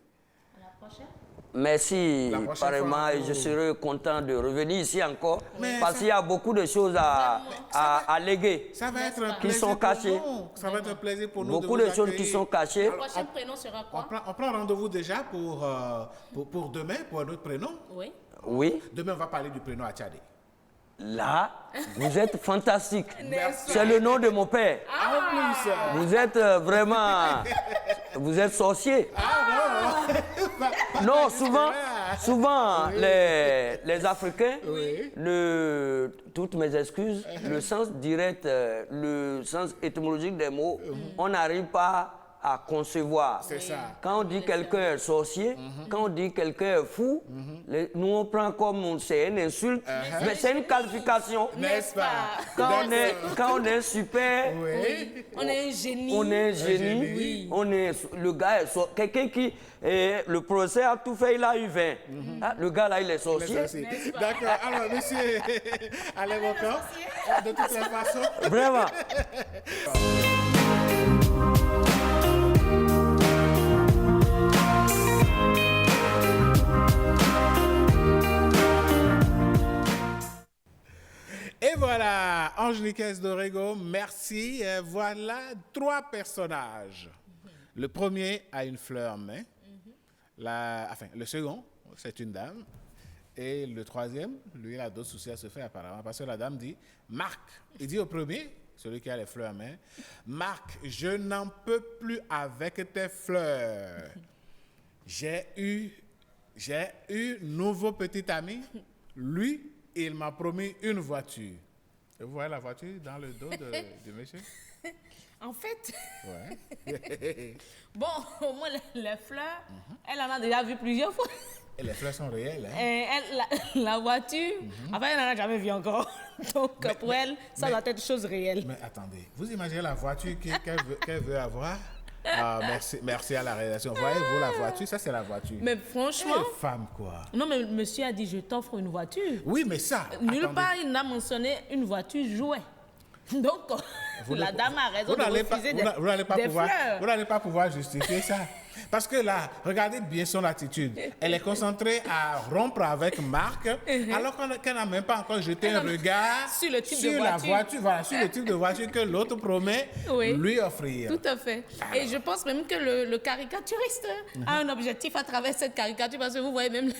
À la prochaine. Merci, pareillement, et je serai content de revenir ici encore, parce qu'il y a beaucoup de choses à léguer. Ça va être un qui plaisir sont cachées. pour nous. Ça va être un plaisir pour nous Beaucoup de de choses qui sont cachées. Le prochain prénom sera quoi? On prend rendez-vous déjà pour demain, pour un autre prénom. Oui. Oui. Demain, on va parler du prénom Atchadé. Là, vous êtes fantastique. C'est le nom de mon père. Vous êtes vraiment... Vous êtes sorcier. Non, souvent les Africains, toutes mes excuses, le sens direct, le sens étymologique des mots, on n'arrive pas à concevoir. C'est ça. Quand on dit quelqu'un est sorcier, quand on dit quelqu'un est fou, nous on prend comme c'est une insulte, mais c'est une qualification. N'est-ce pas? Quand on est super, on est un génie. On est un génie. On est le gars est quelqu'un qui le procès a tout fait, il a eu 20. Le gars là il est sorcier. D'accord. Alors monsieur Alain Mokan, de toutes les façons. Vraiment. Et voilà, Angélique Dorego, merci. Et voilà 3 personnages. Le premier a une fleur en main. Le second, c'est une dame. Et le troisième, lui, il a d'autres soucis à se faire apparemment. Parce que la dame dit, Marc, il dit au premier, celui qui a les fleurs en main, Marc, je n'en peux plus avec tes fleurs. J'ai eu nouveau petit ami. Lui, il m'a promis une voiture. Et vous voyez la voiture dans le dos du monsieur? En fait, ouais. Bon, au moins les fleurs, elle en a déjà vu plusieurs fois. Et les fleurs sont réelles. Hein? Et la voiture, enfin, elle n'en a jamais vu encore. Donc, pour elle, ça doit être chose réelle. Mais attendez, vous imaginez la voiture qu'elle veut avoir? Ah, merci à la rédaction. Voyez-vous la voiture? Ça, c'est la voiture. Mais franchement... Quelle femme, quoi. Non, mais monsieur a dit, je t'offre une voiture. Oui, mais ça... Nulle part, il n'a mentionné une voiture jouet. Donc, la dame a raison de refuser des fleurs. Vous n'allez pas pouvoir justifier ça. Parce que là, regardez bien son attitude. Elle est concentrée à rompre avec Marc, alors qu'elle n'a même pas encore jeté un regard sur le type de la voiture. Voilà, sur le type de voiture que l'autre promet lui offrir. Tout à fait. Et je pense même que le caricaturiste a un objectif à travers cette caricature, parce que vous voyez même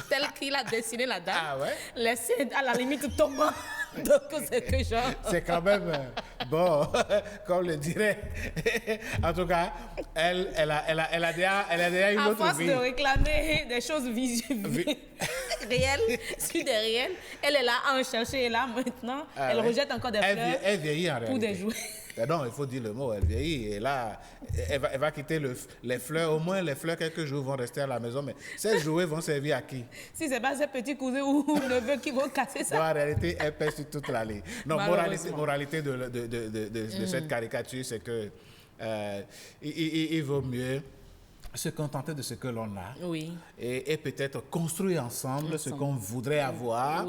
tel qu'il a dessiné la dame, laissé à la limite tombant. Donc c'est que genre... C'est quand même bon, comme le dirait. En tout cas, elle a déjà une autre vie. À force de réclamer des choses réelles, sur des réels, elle est là à en chercher, et là maintenant, elle rejette encore des fleurs. Elle vieillit en réalité. Pour des jouets. Non, il faut dire le mot, elle vieillit. Et là, elle va quitter les fleurs. Au moins, les fleurs, quelques jours, vont rester à la maison. Mais ces jouets vont servir à qui? Si ce n'est pas ces petits cousins ou neveux qui vont casser ça. Non, en réalité, elle pèse sur toute l'allée. Non, moralité de cette caricature, c'est que il vaut mieux se contenter de ce que l'on a et peut-être construire ensemble ce qu'on voudrait avoir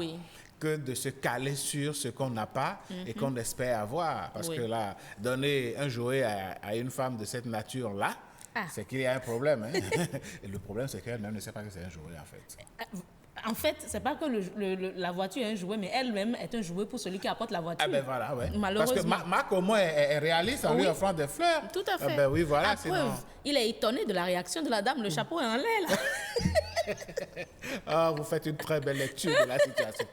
que de se caler sur ce qu'on n'a pas et qu'on espère avoir. Parce que là, donner un jouet à une femme de cette nature-là, c'est qu'il y a un problème. Hein? Et le problème, c'est qu'elle-même ne sait pas que c'est un jouet, en fait. En fait, c'est pas que la voiture est un jouet, mais elle-même est un jouet pour celui qui apporte la voiture. Ah ben voilà, ouais. Malheureusement. Parce que Marc, au moins, est réaliste en lui offrant des fleurs. Tout à fait. Ah ben oui, voilà. À preuve, il est étonné de la réaction de la dame. Le chapeau est en l'air, là. Vous faites une très belle lecture de la situation.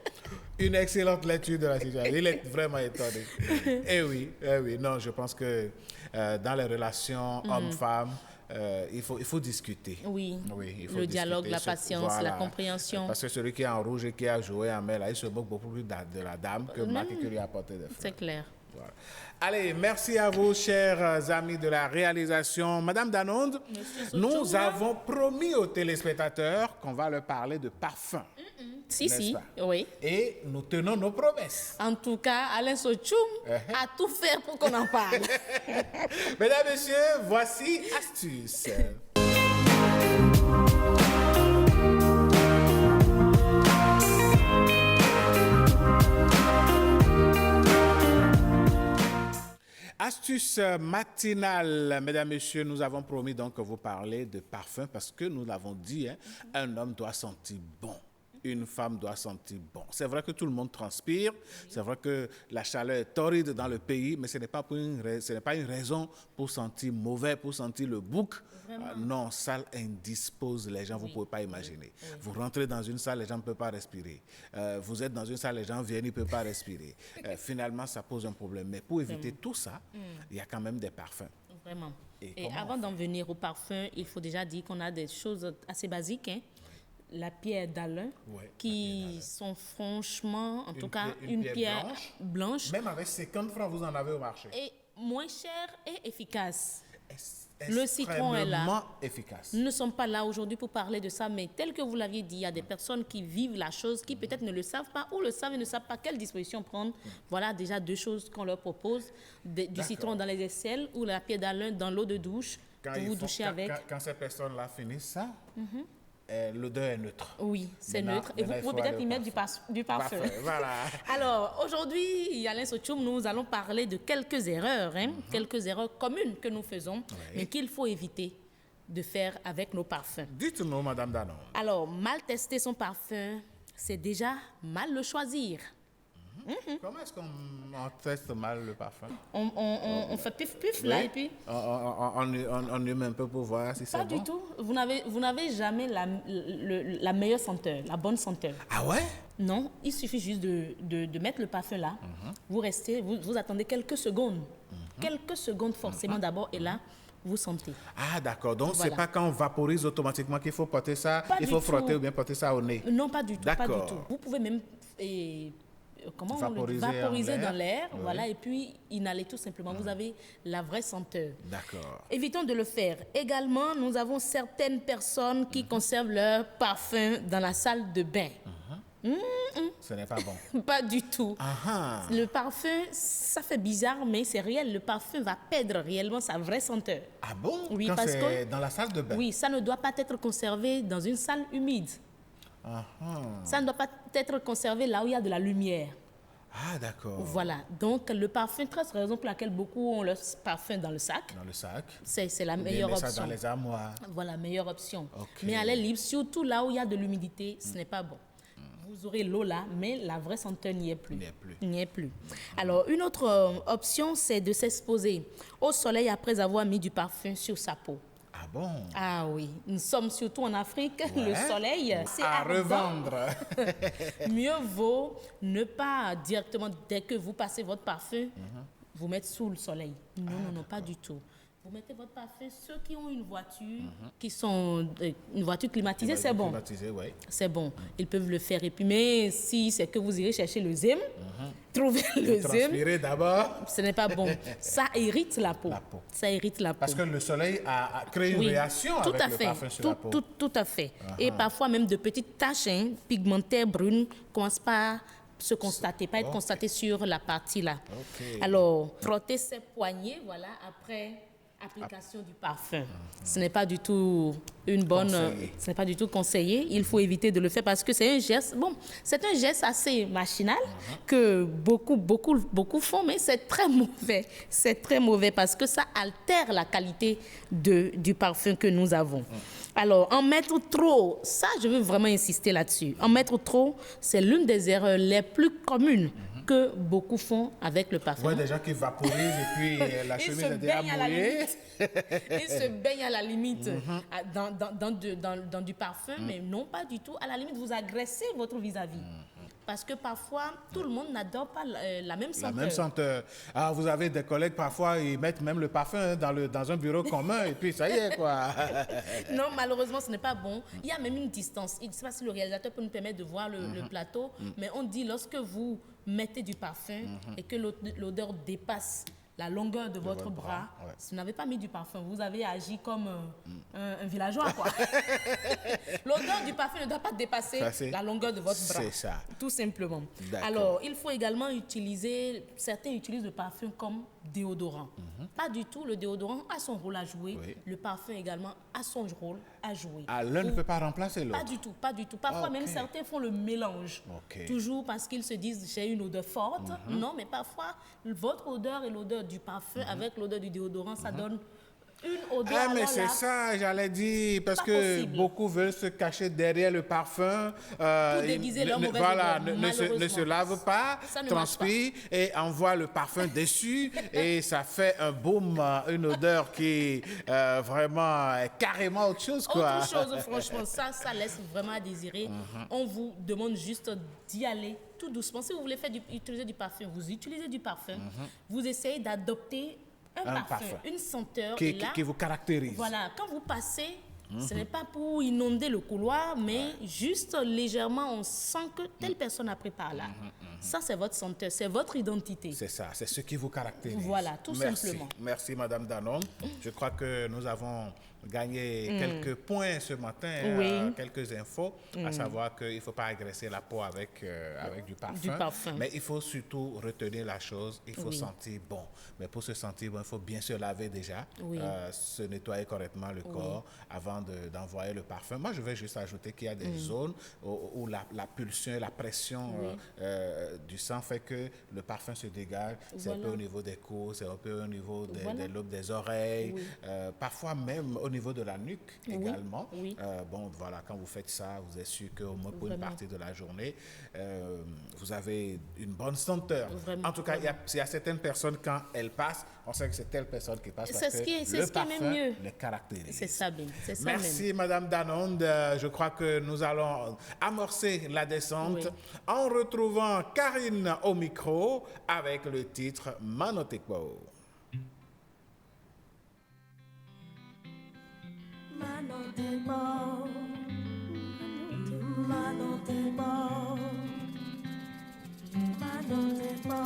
Une excellente lecture de la situation. Il est vraiment étonné. Eh oui. Non, je pense que dans les relations hommes-femmes, il faut discuter. Oui, il faut le dialogue, discuter, la patience, la compréhension. Parce que celui qui est en rouge et qui a joué en main, là, il se moque beaucoup plus de la dame que Marc qui lui a apporté des fleurs. C'est clair. Voilà. Allez, merci à vous, chers amis de la réalisation. Madame Danonde, nous avons promis aux téléspectateurs qu'on va leur parler de parfum. Si, oui. Et nous tenons nos promesses. En tout cas, Alain Sochoum a tout fait pour qu'on en parle. Mesdames, Messieurs, voici Astuce. Astuce matinale, mesdames, messieurs, nous avons promis donc vous parler de parfum parce que nous l'avons dit, hein, un homme doit sentir bon. Une femme doit sentir bon. C'est vrai que tout le monde transpire, c'est vrai que la chaleur est torride dans le pays, mais ce n'est pas une raison pour sentir mauvais, pour sentir le bouc. Non, salle indispose les gens, vous ne pouvez pas imaginer. Vous rentrez dans une salle, les gens ne peuvent pas respirer. Vous êtes dans une salle, les gens viennent, ils ne peuvent pas respirer. Finalement, ça pose un problème. Mais pour éviter tout ça, il y a quand même des parfums. Vraiment. Et avant d'en venir au parfum, il faut déjà dire qu'on a des choses assez basiques, hein. La pierre d'Alain, qui sont franchement, en tout cas, une pierre blanche. Même avec 50 francs, vous en avez au marché. Et moins cher et efficace. Le citron est là. Efficace. Nous ne sommes pas là aujourd'hui pour parler de ça, mais tel que vous l'aviez dit, il y a des personnes qui vivent la chose, qui peut-être ne le savent pas ou le savent et ne savent pas quelle disposition prendre. Voilà déjà deux choses qu'on leur propose. Du citron dans les aisselles ou la pierre d'Alain dans l'eau de douche pour vous doucher avec. Quand ces personnes-là finissent ça, l'odeur est neutre. Oui, c'est neutre. Et vous pouvez peut-être y mettre du parfum. Voilà. Alors, aujourd'hui, Alain Sochoum, nous allons parler de quelques erreurs, quelques erreurs communes que nous faisons, mais qu'il faut éviter de faire avec nos parfums. Dites-nous, Madame Danon. Alors, mal tester son parfum, c'est déjà mal le choisir. Comment est-ce qu'on teste mal le parfum? On fait pif-pif, là, et puis... On hume un peu pour voir si c'est bon? Pas du tout. Vous n'avez jamais la meilleure senteur, la bonne senteur. Ah ouais? Non, il suffit juste de mettre le parfum là. Vous restez, vous attendez quelques secondes. Quelques secondes forcément d'abord, et là, vous sentez. Ah d'accord, donc c'est pas quand on vaporise automatiquement qu'il faut porter ça, il faut frotter ou bien porter ça au nez? Non, pas du tout, pas du tout. Vous pouvez même... vaporiser dans l'air, voilà, et puis inhaler tout simplement. Vous avez la vraie senteur. D'accord. Évitons de le faire. Également, nous avons certaines personnes qui conservent leur parfum dans la salle de bain. Ce n'est pas bon. Pas du tout. Le parfum, ça fait bizarre, mais c'est réel. Le parfum va perdre réellement sa vraie senteur. Ah bon? Oui, quand parce c'est que dans la salle de bain? Oui, ça ne doit pas être conservé dans une salle humide. Ça ne doit pas être conservé là où il y a de la lumière. Ah, d'accord. Voilà. Donc, le parfum, très raison pour laquelle beaucoup ont leur parfum dans le sac. Dans le sac. C'est la meilleure option. Ça dans les armoires. Voilà, meilleure option. Okay. Mais à l'air libre, surtout là où il y a de l'humidité, ce n'est pas bon. Vous aurez l'eau là, mais la vraie senteur n'y est plus. N'y est plus. Alors, une autre option, c'est de s'exposer au soleil après avoir mis du parfum sur sa peau. Ah bon? Ah oui, nous sommes surtout en Afrique, le soleil, c'est à revendre. Mieux vaut ne pas directement, dès que vous passez votre parfum, vous mettre sous le soleil. Non, pas du tout. Vous mettez votre parfum, ceux qui ont une voiture, qui sont une voiture climatisée, c'est bon. C'est bon, ils peuvent le faire. Et puis, mais si c'est que vous irez chercher le zème, trouvez le zème. Transpirer d'abord. Ce n'est pas bon. Ça irrite la peau. Ça irrite la peau. Parce que le soleil a créé une réaction avec le parfum sur la peau. Tout à fait. Et parfois même de petites taches pigmentaires brunes commencent pas se constater, pas être constatées sur la partie là. Alors, frotter ses poignets, voilà, application du parfum. Ce n'est pas du tout une bonne, ce n'est pas du tout conseillé. Il faut éviter de le faire parce que c'est un geste. Bon, c'est un geste assez machinal que beaucoup font, mais c'est très mauvais. C'est très mauvais parce que ça altère la qualité du parfum que nous avons. Alors, en mettre trop, ça, je veux vraiment insister là-dessus. En mettre trop, c'est l'une des erreurs les plus communes que beaucoup font avec le parfum. Ouais, des gens qui vaporisent et puis la chemise est déjà mouillée. Ils se baignent à la limite dans du parfum, mais non pas du tout. À la limite, vous agressez votre vis-à-vis. Parce que parfois, tout le monde n'adore pas la même senteur. La même senteur. Ah, vous avez des collègues, parfois, ils mettent même le parfum dans un bureau commun et puis ça y est, quoi. Non, malheureusement, ce n'est pas bon. Il y a même une distance. Je ne sais pas si le réalisateur peut nous permettre de voir le plateau, mais on dit lorsque vous mettez du parfum et que l'odeur dépasse la longueur de votre bras, si vous n'avez pas mis du parfum, vous avez agi comme un villageois, quoi. L'odeur du parfum ne doit pas dépasser la longueur de votre bras. C'est ça. Tout simplement. Alors, il faut également utiliser, certains utilisent le parfum comme déodorant. Pas du tout, le déodorant a son rôle à jouer, le parfum également a son rôle à jouer. L'un ne peut pas remplacer l'autre. Pas du tout, pas du tout. Parfois même certains font le mélange. Toujours parce qu'ils se disent j'ai une odeur forte. Non, mais parfois votre odeur et l'odeur du parfum avec l'odeur du déodorant, ça donne une odeur. Ah, mais c'est ça, j'allais dire, parce que beaucoup veulent se cacher derrière le parfum. Pour déguiser leur mauvaise odeur, ne se lavent pas, transpirent et envoient le parfum dessus et ça fait un boom, une odeur qui vraiment est carrément autre chose, quoi. Autre chose, franchement, ça laisse vraiment à désirer. On vous demande juste d'y aller tout doucement. Si vous voulez utiliser du parfum, vous utilisez du parfum. Vous essayez d'adopter un parfum, une senteur qui vous caractérise. Voilà, quand vous passez, ce n'est pas pour inonder le couloir, mais juste légèrement, on sent que telle personne a pris par là. Ça, c'est votre senteur, c'est votre identité. C'est ça, c'est ce qui vous caractérise. Voilà, tout simplement. Merci, Madame Danon. Je crois que nous avons gagné quelques points ce matin, quelques infos, à savoir qu'il ne faut pas agresser la peau avec du parfum. Mais il faut surtout retenir la chose, il faut sentir bon. Mais pour se sentir bon, il faut bien se laver déjà, se nettoyer correctement le corps avant d'envoyer le parfum. Moi, je vais juste ajouter qu'il y a des zones où la pulsion et la pression du sang fait que le parfum se dégage. C'est un peu au niveau des cous, c'est un peu au niveau des lobes des oreilles, parfois même au niveau de la nuque également. Bon, voilà, quand vous faites ça, vous êtes sûr qu'au moins pour une partie de la journée, vous avez une bonne senteur. En tout cas, il y a certaines personnes, quand elles passent, on sait que c'est telle personne qui passe parce que le parfum les caractérise. C'est ça, bien. Merci, Madame Danonde. Je crois que nous allons amorcer la descente en retrouvant Karine au micro avec le titre Manotekbo. Manotekbo, Manotekbo, Manotekbo,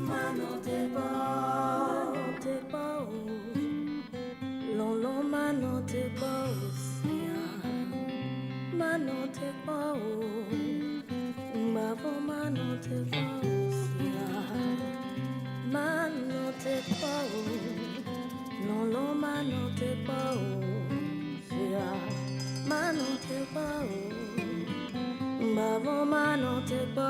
Manotekbo, Manotekbo, Lolo Manotekbo, Manotekbo, Mbavo Manotekbo, Manotekbo, Lolo Manotekbo, Manotekbo, Mbavo Manotekbo,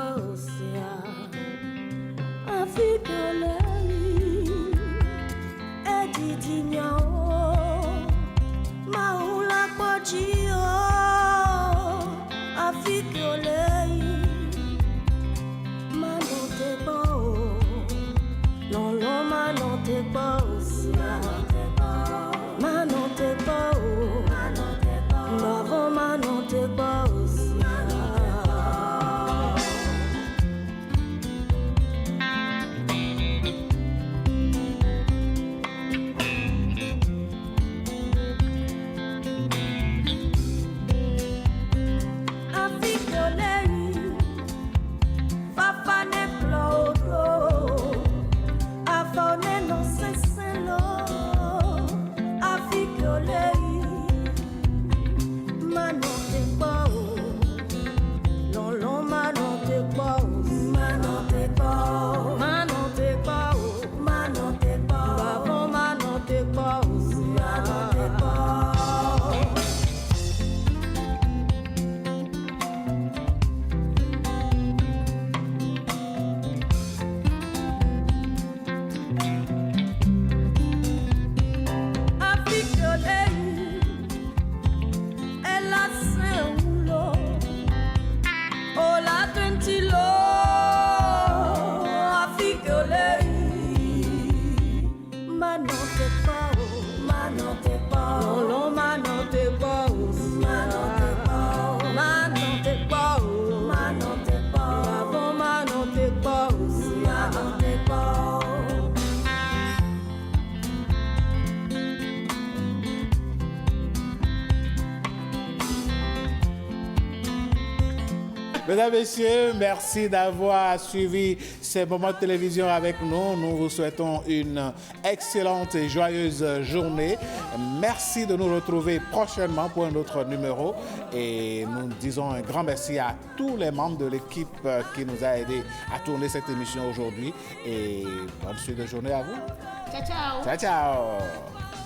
Afikoleli, Editinyo, Maula Pojio, Afikoleli, Manotekbo, Lolo Manotekbo, Manotekbo, Mbavo Manotekbo, Afone no se selo Mesdames, Messieurs, merci d'avoir suivi ces moments de télévision avec nous. Nous vous souhaitons une excellente et joyeuse journée. Merci de nous retrouver prochainement pour un autre numéro. Et nous disons un grand merci à tous les membres de l'équipe qui nous a aidés à tourner cette émission aujourd'hui. Et bonne suite de journée à vous. Ciao, ciao. Ciao, ciao.